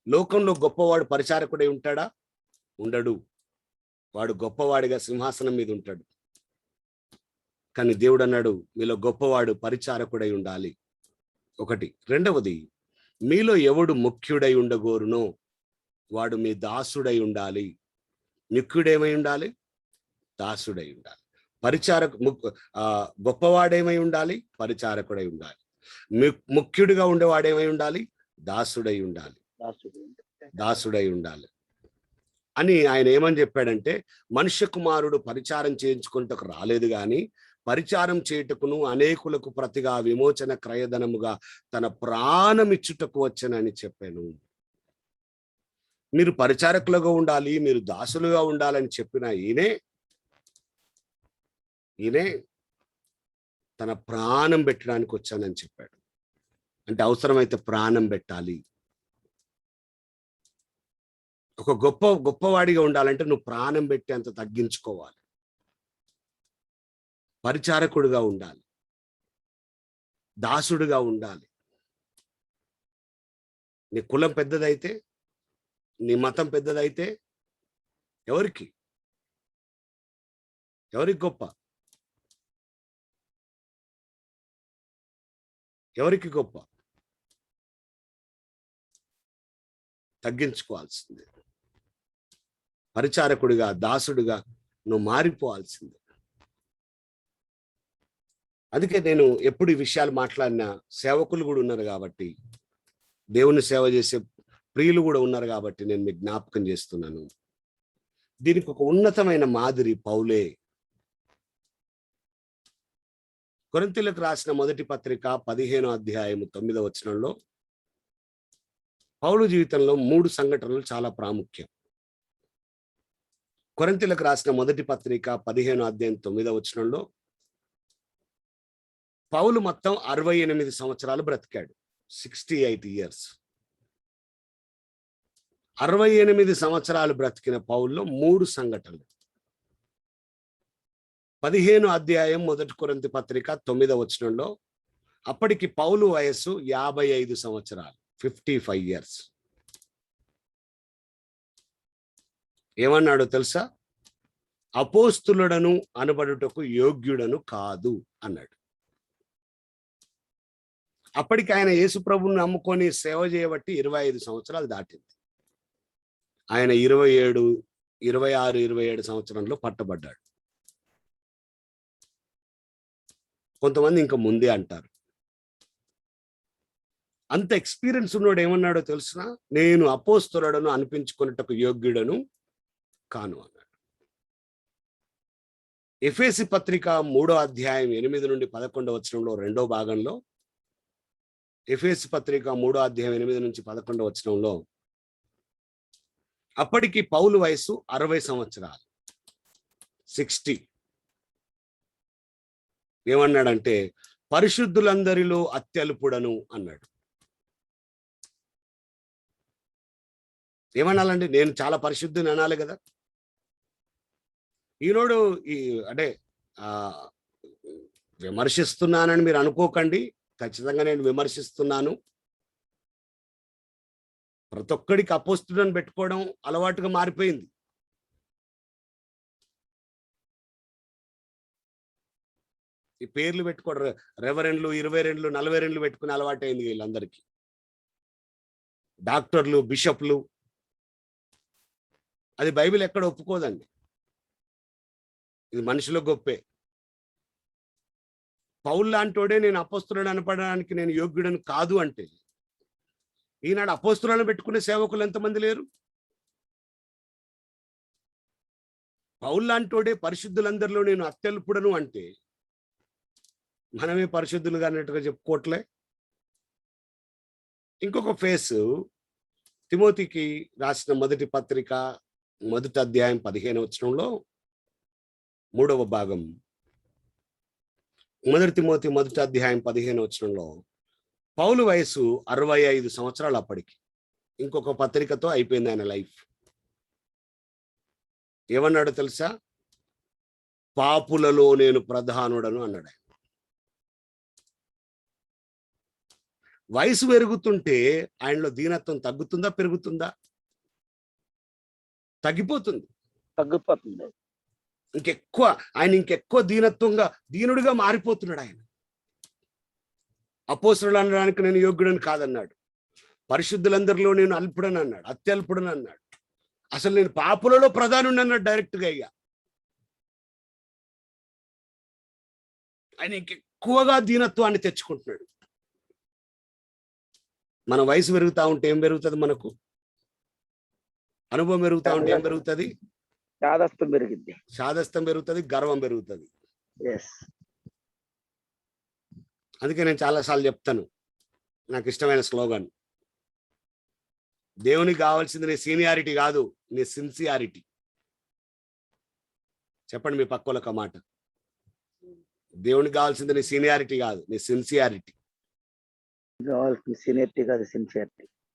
లోకంలో గొప్పవాడు పరిచారకుడై ఉంటాడా? ఉండడు. వాడు గొప్పవాడిగా సింహాసనం మీద ఉంటాడు. కానీ దేవుడు అన్నాడు, మీలో గొప్పవాడు పరిచారకుడై ఉండాలి. ఒకటి. రెండవది, మీలో ఎవడు ముఖ్యుడై ఉండగోరునో వాడు మీ దాసుడై ఉండాలి. ముఖ్యుడేమై ఉండాలి? దాసుడై ఉండాలి. గొప్పవాడేమై ఉండాలి? పరిచారకుడై ఉండాలి. ముఖ్యుడిగా ఉండేవాడేమై ఉండాలి? దాసుడై ఉండాలి. దాసుడై ఉండాలి అని ఆయన ఏమని చెప్పాడంటే, మనుష్య కుమారుడు పరిచారం చేయించుకుంటకు రాలేదు గాని పరిచారం చేయుటకును అనేకులకు ప్రతిగా విమోచన క్రయధనముగా తన ప్రాణమిచ్చుటకు వచ్చానని చెప్పాను. మీరు పరిచారకులుగా ఉండాలి, మీరు దాసులుగా ఉండాలని చెప్పిన ఈయనే తన ప్రాణం పెట్టడానికి వచ్చానని చెప్పాడు. అంటే అవసరమైతే ప్రాణం పెట్టాలి. ఒక గొప్పవాడిగా ఉండాలంటే నువ్వు ప్రాణం పెట్టి అంత తగ్గించుకోవాలి. పరిచారకుడుగా ఉండాలి, దాసుడుగా ఉండాలి. నీ కులం పెద్దదైతే, నీ మతం పెద్దదైతే ఎవరికి గొప్ప? ఎవరికి గొప్ప? తగ్గించుకోవాల్సిందే. పరిచారకుడిగా, దాసుడుగా నువ్వు మారిపోవాల్సిందే. అందుకే నేను ఎప్పుడు ఈ విషయాలు మాట్లాడినా సేవకులు కూడా ఉన్నారు కాబట్టి, దేవుని సేవ చేసే ప్రియులు కూడా ఉన్నారు కాబట్టి నేను మీకు జ్ఞాపకం చేస్తున్నాను. దీనికి ఒక ఉన్నతమైన మాదిరి పౌలే. కొరింథీయులకు రాసిన మొదటి పత్రిక 15వ అధ్యాయము 9వ వచనంలో పౌలు జీవితంలో 3 సంఘటనలు చాలా ప్రాముఖ్యం. కొరింథీయులకు రాసిన మొదటి పత్రిక 15వ అధ్యాయం 9వ వచనంలో పౌలు మొత్తం 68 సంవత్సరాలు బ్రతికాడు. 68 years. 68 సంవత్సరాలు బ్రతికిన పౌల్లో 3 సంఘటనలు. 15వ అధ్యాయం మొదటి కొరింథీ పత్రిక 9వ వచనంలో అప్పటికి పౌలు వయస్సు 55 సంవత్సరాలు, 55 years. ఏమన్నాడో తెలుసా? అపోస్తులుడను అనబడుటకు యోగ్యుడను కాదు అన్నాడు. అప్పటికి ఆయన యేసు ప్రభువుని నమ్ముకొని సేవ చేయబట్టి 25 సంవత్సరాలు దాటింది. ఆయన 26, 27 సంవత్సరంలో పట్టబడ్డాడు. కొంతమంది ఇంకా ముందే అంటారు. అంత ఎక్స్పీరియన్స్ ఉన్నోడు ఏమన్నాడో తెలుసునా? నేను అపోస్తులుడను అనిపించుకున్నటకు యోగ్యుడను కాను అన్నాడు. ఎఫెసీ పత్రిక 3వ అధ్యాయం 8 నుండి 11 వచనంలో 2వ భాగంలో, ఎఫెసీ పత్రిక 3వ అధ్యాయం 8 నుంచి 11 వచనంలో, అప్పటికి పౌలు వయసు 60 సంవత్సరాలు, 60. ఏమన్నాడంటే పరిశుద్ధులందరిలో అత్యల్పుడను అన్నాడు. ఏమనాలండి? నేను చాలా పరిశుద్ధుని అనాలి కదా. ఈరోడు అంటే విమర్శిస్తున్నానని మీరు అనుకోకండి. ఖచ్చితంగా నేను విమర్శిస్తున్నాను. ప్రతి ఒక్కడికి అపోస్తులను పెట్టుకోవడం అలవాటుగా మారిపోయింది. ఈ పేర్లు పెట్టుకోవడం, రెవరెండ్లు 22 42 పెట్టుకునే అలవాటు అయింది వీళ్ళందరికీ. డాక్టర్లు, బిషప్లు. అది బైబిల్ ఎక్కడ ఒప్పుకోదండి. ఇది మనుషుల గొప్పే. పౌలు లాంటోడే నేను అపోస్తులను అనపడడానికి నేను యోగ్యుడను కాదు అంటే, ఈనాడు అపోస్తులను పెట్టుకునే సేవకులు ఎంతమంది లేరు? పౌలు లాంటోడే పరిశుద్ధులందరిలో నేను అత్యల్పుడను అంటే, మనమే పరిశుద్ధులుగా అన్నట్టుగా చెప్పుకోవట్లే. ఇంకొక ఫేస్, తిమోతికి రాసిన మొదటి పత్రిక 1వ అధ్యాయం 15వ వచనంలో 3వ భాగం, 1 తిమోతి 1వ అధ్యాయం 15వ వచనంలో, పౌలు వయసు 65 సంవత్సరాలు అప్పటికి. ఇంకొక పత్రికతో అయిపోయింది ఆయన లైఫ్. ఏమన్నాడో తెలుసా? పాపులలో నేను ప్రధానుడను అన్నాడు ఆయన. వయసు పెరుగుతుంటే ఆయనలో దీనత్వం తగ్గుతుందా పెరుగుతుందా? తగ్గిపోతుంది. ఇంకెక్కువ దీనుడిగా మారిపోతున్నాడు ఆయన. అపోస్తులు అనడానికి నేను యోగ్యుడని కాదన్నాడు. పరిశుద్ధులందరిలో నేను అల్పుడని అన్నాడు, అత్యల్పుడని అన్నాడు. అసలు నేను పాపులలో ప్రధానుడు అన్నాడు డైరెక్ట్గా. ఇక ఆయన ఇంకెక్కువగా దీనత్వాన్ని తెచ్చుకుంటున్నాడు. మన వయసు పెరుగుతా ఉంటే ఏం పెరుగుతుంది? మనకు అనుభవం పెరుగుతా ఉంటే ఏం పెరుగుతుంది? శాదస్తం పెరుగుతుంది, గర్వం పెరుగుతుంది. అందుకే నేను చాలాసార్లు చెప్తాను, నాకు ఇష్టమైన స్లోగన్, దేవునికి కావాల్సింది నీ సీనియారిటీ కాదు, నీ సిన్సియారిటీ. చెప్పండి మీ పక్కోళ్ళకి ఆ మాట. దేవునికి కావాల్సింది నీ సీనియారిటీ కాదు, నీ సిన్సియారిటీ.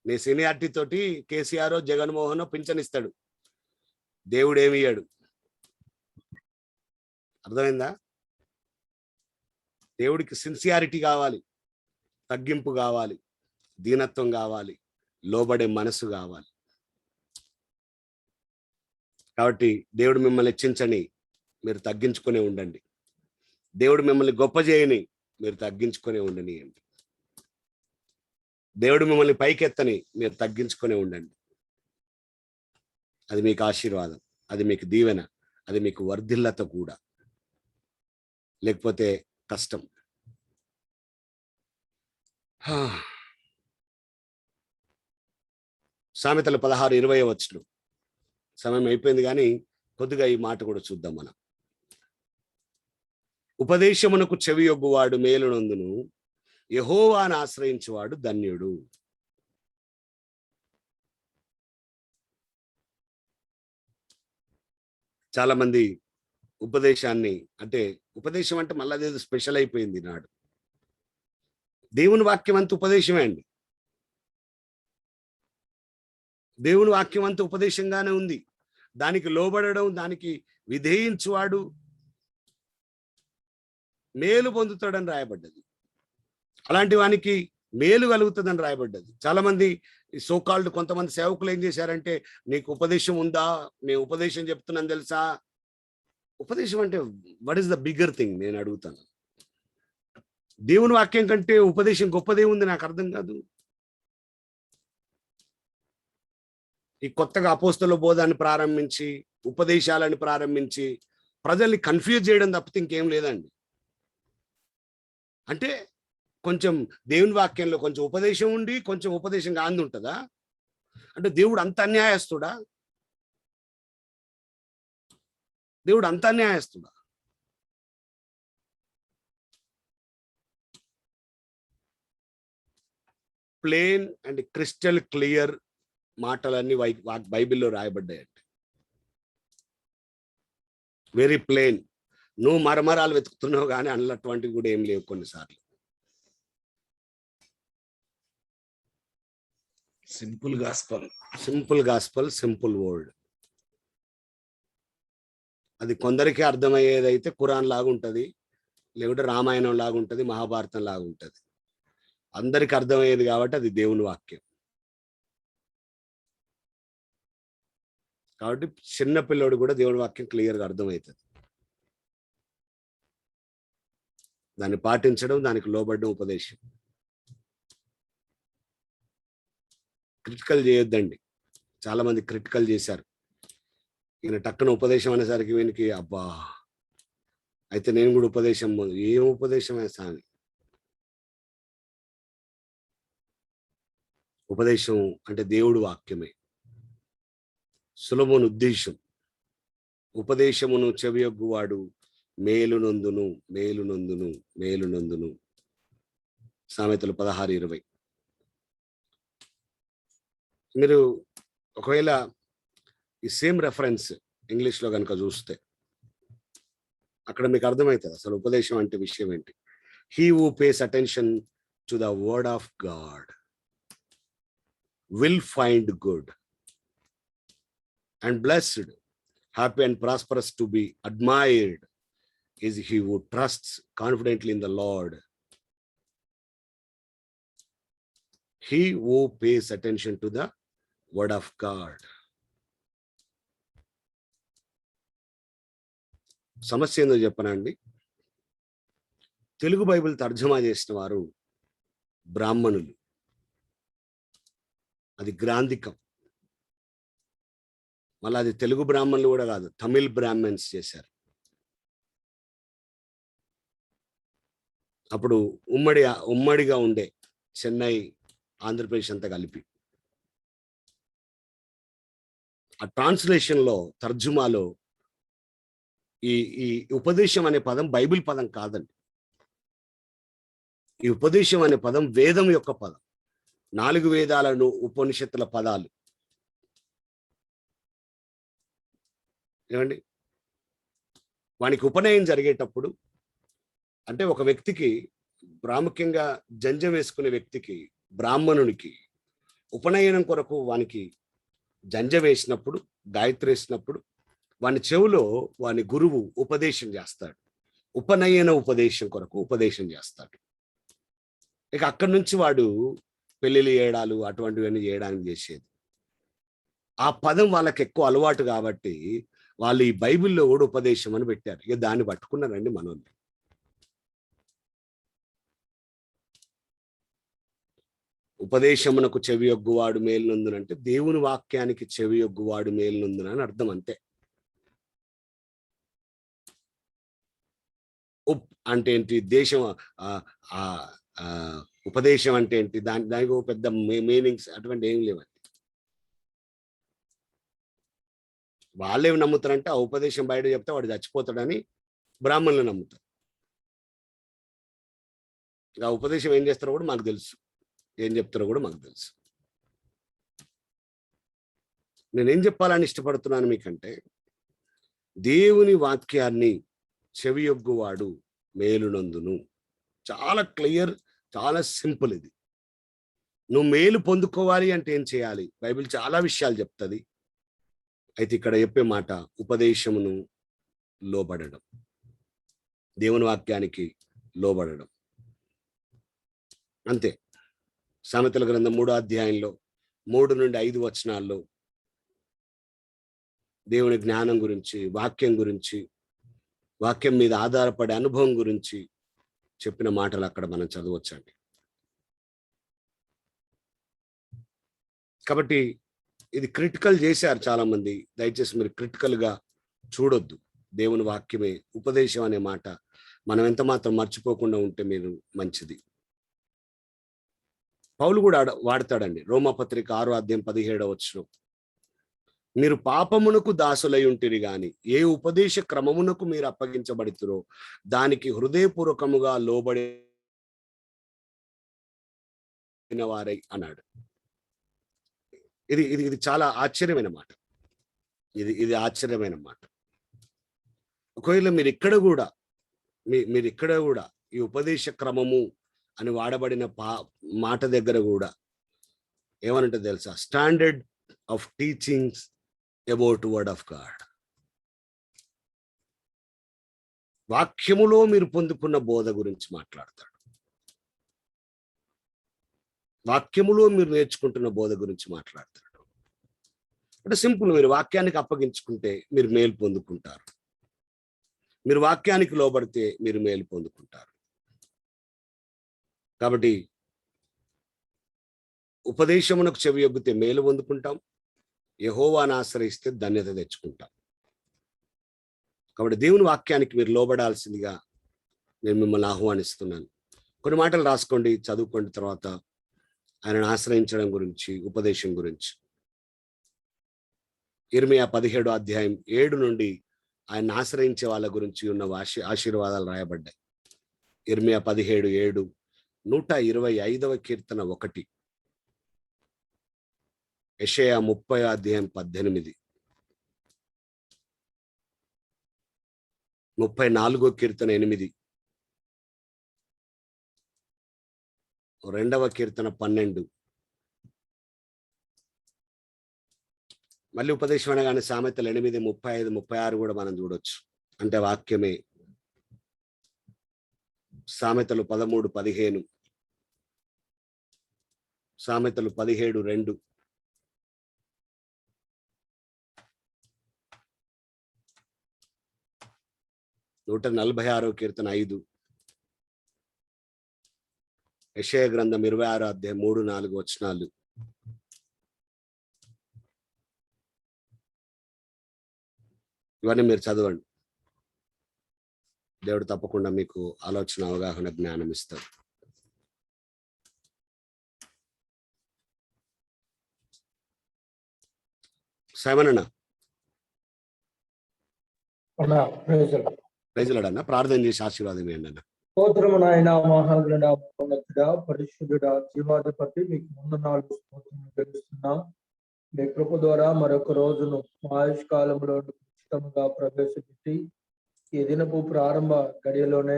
నీ సీనియారిటీ తోటి కేసీఆర్, జగన్మోహన్ పింఛన్ ఇస్తాడు, దేవుడు ఏమి ఇయ్యాడు. అర్థమైందా? దేవుడికి సిన్సియారిటీ కావాలి, తగ్గింపు కావాలి, దీనత్వం కావాలి, లోబడే మనసు కావాలి. కాబట్టి దేవుడు మిమ్మల్ని హెచ్చించని, మీరు తగ్గించుకునే ఉండండి. దేవుడు మిమ్మల్ని గొప్ప చేయని, మీరు తగ్గించుకునే ఉండనియండి. దేవుడు మిమ్మల్ని పైకెత్తని, మీరు తగ్గించుకునే ఉండండి. అది మీకు ఆశీర్వాదం, అది మీకు దీవెన, అది మీకు వర్ధిల్లత కూడా. లేకపోతే కష్టం. సామెతలు 16:20 వచనం. సమయం అయిపోయింది కానీ కొద్దిగా ఈ మాట కూడా చూద్దాం మనం. ఉపదేశమునకు చెవియొగ్గువాడు మేలునందును, యెహోవాను ఆశ్రయించువాడు ధన్యుడు. చాలా మంది ఉపదేశాన్ని, అంటే ఉపదేశం అంటే మళ్ళీ అదేదో స్పెషల్ అయిపోయింది నాడు. దేవుని వాక్యం అంత ఉపదేశమే అండి. దేవుని వాక్యం అంత ఉపదేశంగానే ఉంది. దానికి లోబడడం, దానికి విధేయించువాడు మేలు పొందుతాడని రాయబడ్డది. అలాంటి వానికి మేలు కలుగుతుందని రాయబడ్డది. చాలా మంది సోకాల్డ్ కొంతమంది సేవకులు ఏం చేశారంటే, నీకు ఉపదేశం ఉందా, నేను ఉపదేశం చెప్తున్నాను తెలుసా. ఉపదేశం అంటే what is the bigger thing నేను అడుగుతాను. దేవుని వాక్యం కంటే ఉపదేశం గొప్పదే ఉంది, నాకు అర్థం కాదు. ఈ కొత్తగా అపోస్తల బోధాన్ని ప్రారంభించి ఉపదేశాలను ప్రారంభించి ప్రజల్ని కన్ఫ్యూజ్ చేయడం తప్పితే ఇంకేం లేదండి. అంటే కొంచెం దేవుని వాక్యంలో కొంచెం ఉపదేశం ఉండి కొంచెం ఉపదేశం కాంది ఉంటుందా? అంటే దేవుడు అంత అన్యాయస్తుడా? దేవుడు అంత అన్యాయస్తుడా? ప్లేన్ అండ్ క్రిస్టల్ క్లియర్ మాటలన్నీ బైబిల్లో రాయబడ్డాయండి. Very plane. నువ్వు మరమరాలు వెతుకుతున్నావు కానీ అన్నటువంటివి కూడా ఏం లేవు కొన్నిసార్లు. Simple gospel simple word. అది కొందరికి అర్థమయ్యేదైతే ఖురాన్ లాగా ఉంటుంది, లేకుంటే రామాయణం లాగా ఉంటుంది, మహాభారతం లాగా ఉంటుంది. అందరికి అర్థమయ్యేది కాబట్టి అది దేవుని వాక్యం. కాబట్టి చిన్న పిల్లోడు కూడా దేవుని వాక్యం క్లియర్గా అర్థమవుతుంది. దాన్ని పాటించడం, దానికి లోబడడం ఉపదేశం. క్రిటికల్ చేయొద్దండి. చాలా మంది క్రిటికల్ చేశారు. ఈయన టక్కున ఉపదేశం అనేసరికి వీనికి అబ్బా అయితే నేను కూడా ఉపదేశం. ఏం ఉపదేశం స్వామి? ఉపదేశం అంటే దేవుడు వాక్యమే. సులభుని ఉద్దేశం. ఉపదేశమును చెవియొగ్గువాడు మేలునందును మేలునందును మేలునందును. సామెతలు 16:20. మీరు ఒకవేళ ఈ సేమ్ రెఫరెన్స్ ఇంగ్లీష్లో కనుక చూస్తే అక్కడ మీకు అర్థమవుతుంది అసలు ఉపదేశం అంటే విషయం ఏంటి. He who pays attention to the word of God will find good and blessed, happy and prosperous, to be admired is he who trusts confidently in the Lord. He who pays attention to the word of God. సమస్య ఏందో చెప్పనండి. తెలుగు బైబిల్ తర్జమా చేసిన వారు బ్రాహ్మణులు. అది గ్రాంధికం. మళ్ళీ అది తెలుగు బ్రాహ్మణులు కూడా కాదు, తమిళ్ బ్రాహ్మణ్స్ చేశారు. అప్పుడు ఉమ్మడిగా ఉండే చెన్నై, ఆంధ్రప్రదేశ్ అంతా కలిపి ఆ ట్రాన్స్లేషన్లో తర్జుమాలో ఈ ఈ ఉపదేశం అనే పదం బైబిల్ పదం కాదండి. ఈ ఉపదేశం అనే పదం వేదం యొక్క పదం. 4 వేదాలను ఉపనిషత్తుల పదాలు. ఏమండి, వానికి ఉపనయనం జరిగేటప్పుడు అంటే ఒక వ్యక్తికి ప్రాముఖ్యంగా జంజం వేసుకునే వ్యక్తికి, బ్రాహ్మణునికి ఉపనయనం కొరకు వానికి జంజం వేసినప్పుడు, గాయత్రి వేసినప్పుడు వాని చెవులో వాని గురువు ఉపదేశం చేస్తాడు. ఉపనయన ఉపదేశం కొరకు ఉపదేశం చేస్తాడు. ఇక అక్కడి నుంచి వాడు పెళ్ళిళ్ళు చేయడాలు అటువంటివన్నీ చేయడానికి చేసేది. ఆ పదం వాళ్ళకి ఎక్కువ అలవాటు కాబట్టి వాళ్ళు ఈ బైబిల్లో కూడా ఉపదేశం అని పెట్టారు. ఇక దాన్ని పట్టుకున్నారండి మనోళ్ళు. ఉపదేశమునకు చెవియొగ్గువాడు మేలునందునంటే దేవుని వాక్యానికి చెవియొగ్గువాడు మేలునందున అని అర్థం. అంతే. అంటే ఏంటి? దేశం ఉపదేశం అంటే ఏంటి? దానికి పెద్ద మీనింగ్స్ అటువంటి ఏం లేవండి. వాళ్ళేమి నమ్ముతారంటే ఆ ఉపదేశం బయట చెప్తే వాడు చచ్చిపోతాడని బ్రాహ్మణులు నమ్ముతారు. ఆ ఉపదేశం ఏం చేస్తారో కూడా మాకు తెలుసు, ఏం చెప్తారో కూడా మాకు తెలుసు. నేనేం చెప్పాలని ఇష్టపడుతున్నాను మీకంటే, దేవుని వాక్యాన్ని చెవియొగ్గువాడు మేలునందును. చాలా క్లియర్, చాలా సింపుల్. ఇది నువ్వు మేలు పొందుకోవాలి అంటే ఏం చేయాలి? బైబిల్ చాలా విషయాలు చెప్తుంది. అయితే ఇక్కడ చెప్పే మాట ఉపదేశమును లోబడడం, దేవుని వాక్యానికి లోబడడం, అంతే. సామెతల గ్రంథం 3వ అధ్యాయంలో 3 నుండి 5 వచనాల్లో దేవుని జ్ఞానం గురించి, వాక్యం గురించి, వాక్యం మీద ఆధారపడే అనుభవం గురించి చెప్పిన మాటలు అక్కడ మనం చదవచ్చండి. కాబట్టి ఇది క్రిటికల్ చేశారు చాలా మంది. దయచేసి మీరు క్రిటికల్ గా చూడొద్దు. దేవుని వాక్యమే ఉపదేశం అనే మాట మనం ఎంత మాత్రం మర్చిపోకుండా ఉంటే మీరు మంచిది. పౌలు కూడా వాడతాడండి. రోమాపత్రిక 6వ అధ్యాయం 17వ వచనం, మీరు పాపమునకు దాసులై ఉంటిరి గాని ఏ ఉపదేశ క్రమమునకు మీరు అప్పగించబడుతురో దానికి హృదయపూర్వకముగా లోబడిన వారై అన్నాడు. ఇది ఇది ఇది చాలా ఆశ్చర్యమైన మాట. ఇది ఆశ్చర్యమైన మాట. ఒకవేళ మీరు ఇక్కడ కూడా ఈ ఉపదేశ క్రమము అని వాడబడిన మాట దగ్గర కూడా ఏమనంటే తెలుసా, standard of teachings about word of God. వాక్యములో మీరు పొందుకున్న బోధ గురించి మాట్లాడతాడు. వాక్యములో మీరు నేర్చుకుంటున్న బోధ గురించి మాట్లాడతాడు. అంటే సింపుల్, మీరు వాక్యానికి అప్పగించుకుంటే మీరు మేలు పొందుకుంటారు. మీరు వాక్యానికి లోబడితే మీరు మేలు పొందుకుంటారు. కాబట్టి ఉపదేశమునకు చెవి యొగ్గితే మేలు పొందుకుంటాం, యెహోవాను ఆశ్రయిస్తే ధన్యత తెచ్చుకుంటాం. కాబట్టి దేవుని వాక్యానికి మీరు లోబడాల్సిందిగా నేను మిమ్మల్ని ఆహ్వానిస్తున్నాను. కొన్ని మాటలు రాసుకోండి, చదువుకోండి. తర్వాత ఆయనను ఆశ్రయించడం గురించి, ఉపదేశం గురించి ఇర్మియా 17వ అధ్యాయం 7 నుండి ఆయన ఆశ్రయించే వాళ్ళ గురించి ఉన్న ఆశీర్వాదాలు రాయబడ్డాయి. ఇర్మియా 17:7, 125వ కీర్తన 1, యెషయా 30వ అధ్యాయం 18, 34వ కీర్తన 8, 2వ కీర్తన 12. మళ్ళీ ఉపదేశం అనగానే సామెతలు 8, 35, 36 కూడా మనం చూడొచ్చు. అంటే వాక్యమే. సామెతలు 13, 15, సామెతలు 17, 2, నూట 46వ కీర్తన 5, యెషయా గ్రంథం 26వ అధ్యాయం 3, 4 వచనాలు. ఇవన్నీ మీరు చదవండి. దేవుడు తప్పకుండా మీకు ఆలోచన, అవగాహన, జ్ఞానం ఇస్తాడు. సైమన్ ప్రైజులాడన్నా ప్రార్థన చేసి ఆశీర్వాదం ఏంటన్నా. స్తోత్రము నాయన, మహాగణుడా, మహోన్నతుడా, పరిశుద్ధుడా, జీవాధిపతి, మీకు వందనాలు, స్తోత్రములు చెల్లిస్తున్నాం. మీ కృప ద్వారా మరొక రోజును మా ఆయుష్కాలంలో ఉచితంగా ప్రవేశపెట్టి ఈ దినపు ప్రారంభ గడియలోనే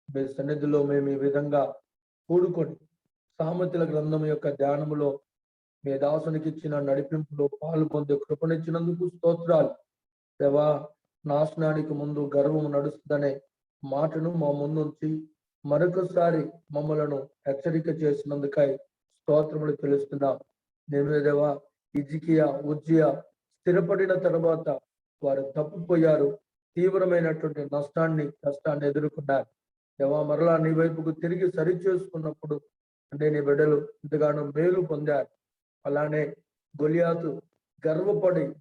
మీ సన్నిధిలో మేము ఈ విధంగా కూడుకొని సామెతల గ్రంథం యొక్క ధ్యానములో మీ దాసునికి ఇచ్చిన నడిపింపులో పాలు పొందే కృపనిచ్చినందుకు స్తోత్రాలు. దేవా, నాశనానికి ముందు గర్వము నడుస్తుందనే మాటను మా ముందుంచి మరొకసారి మమ్మలను హెచ్చరిక చేసినందుకై స్తోత్రములు తెలుస్తున్నాం. నేనే దేవా, హిజ్కియా, ఉజ్జియా స్థిరపడిన తర్వాత వారు తప్పిపోయారు, తీవ్రమైనటువంటి కష్టాన్ని ఎదుర్కొన్నారు. దేవా, మరలా నీ వైపుకు తిరిగి సరి చేసుకున్నప్పుడు అంటే నీ బిడ్డలు ఎంతగానో మేలు పొందారు. అలానే గొలియాతు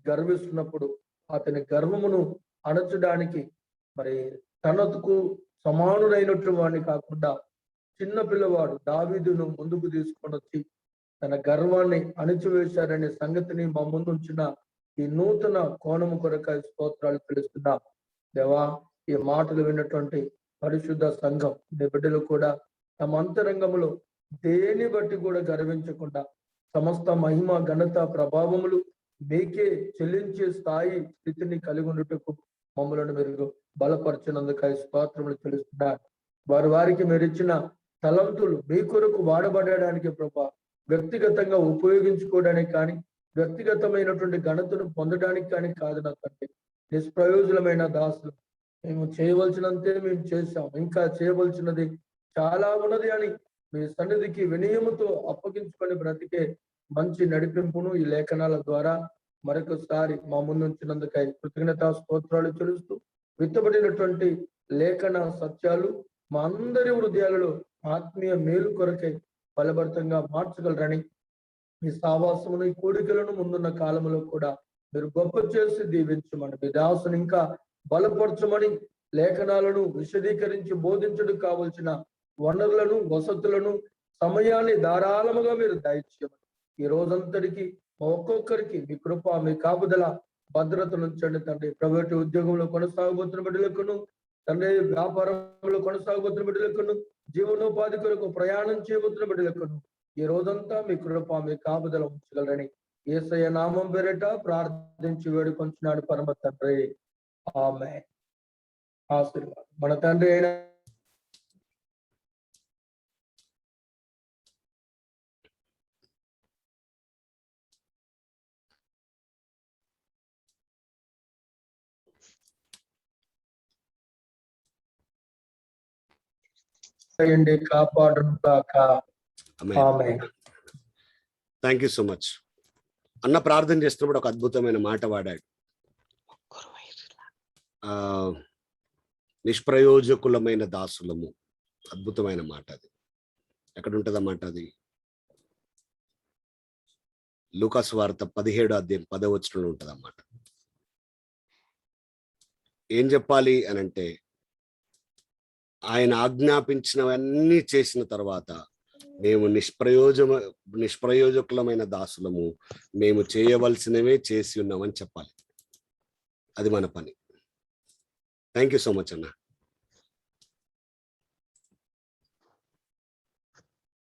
గర్విస్తున్నప్పుడు అతని గర్వమును అణచడానికి మరి తనకు సమానుడైనట్టు వాడిని కాకుండా చిన్న పిల్లవాడు దావీదును ముందుకు తీసుకొని వచ్చి తన గర్వాన్ని అణిచివేశారనే సంగతిని మా ముందుంచిన ఈ నూతన కోణము కొరకై స్తోత్రాలు తెలుస్తున్నా. దేవా, ఈ మాటలు విన్నటువంటి పరిశుద్ధ సంఘం నీ బిడ్డలు కూడా తమ అంతరంగములో దేని బట్టి కూడా గర్వించకుండా సమస్త మహిమ, ఘనత, ప్రభావములు మీకే చెల్లించే స్థితిని కలిగి ఉండుటకు మమ్మలను మీరు బలపరిచినందుకై స్తోత్రములు తెలుస్తున్నారు. వారికి మీరు ఇచ్చిన తలంతులు మీ కొరకు వాడబడడానికి ప్రభా, వ్యక్తిగతంగా ఉపయోగించుకోవడానికి కానీ వ్యక్తిగతమైనటువంటి ఘనతను పొందడానికి కానీ కాదు నా తండ్రి. నిష్ప్రయోజనమైన దాసులు మేము చేయవలసినంతే మేము చేశాం, ఇంకా చేయవలసినది చాలా ఉన్నది అని మీ సన్నిధికి వినయముతో అప్పగించుకొని బ్రతికే మంచి నడిపింపును ఈ లేఖనాల ద్వారా మరొకసారి మా ముందుంచినందుకై కృతజ్ఞతా స్తోత్రాలు చెల్లిస్తూ విత్తబడినటువంటి లేఖన సత్యాలు మా అందరి హృదయాలలో ఆత్మీయ మేలు కొరకై ఫలభరితంగా మార్చగలరని ఈ సావాసమును ఈ కోరికలను ముందున్న కాలంలో కూడా మీరు గొప్ప చేసి దీవించమని మీ దాసుని ఇంకా బలపరచమని లేఖనాలను విశదీకరించి బోధించడం కావలసిన వనరులను వసతులను సమయాన్ని ధారాళముగా మీరు దయచేయమని ఈ రోజంతటికి ఒక్కొక్కరికి మీ కృప మీ కాపుదల భద్రత నుంచండి తండ్రి. ప్రైవేటు ఉద్యోగంలో కొనసాగబోతున్న బిడ్డలకును తండ్రి, వ్యాపారంలో కొనసాగబోతున్న బిడ్డలకును జీవనోపాధి కొరకు ప్రయాణం చేయబోతున్న బిడ్డలకును ఈ రోజంతా మీ కృప మీ కాపుదల ఉంచగలరని యేసయ్య నామం పేరిట ప్రార్థించి వేడుకొంచున్నాడు పరమ తండ్రి. ఆమేన్. ఆశీర్వాదం. మన తండ్రి అయిన కాపాడును కాక. ఆమేన్. Thank you so much. అన్న ప్రార్థన చేస్తున్నప్పుడు ఒక అద్భుతమైన మాట వాడాడు. నిష్ప్రయోజకులమైన దాసులము. అద్భుతమైన మాట అది. ఎక్కడ ఉంటుంది ఆ మాట? అది లూకాసు వార్త 17వ అధ్యాయం 10వ వచనంలో ఉంటుంది అన్నమాట. ఏం చెప్పాలి అని అంటే, ఆయన ఆజ్ఞాపించినవన్నీ చేసిన తర్వాత మేము నిష్ప్రయోజకులమైన దాసులము, మేము చేయవలసినవే చేసి ఉన్నామని చెప్పాలి. అది మన పని. థ్యాంక్ యూ సో మచ్ అన్న.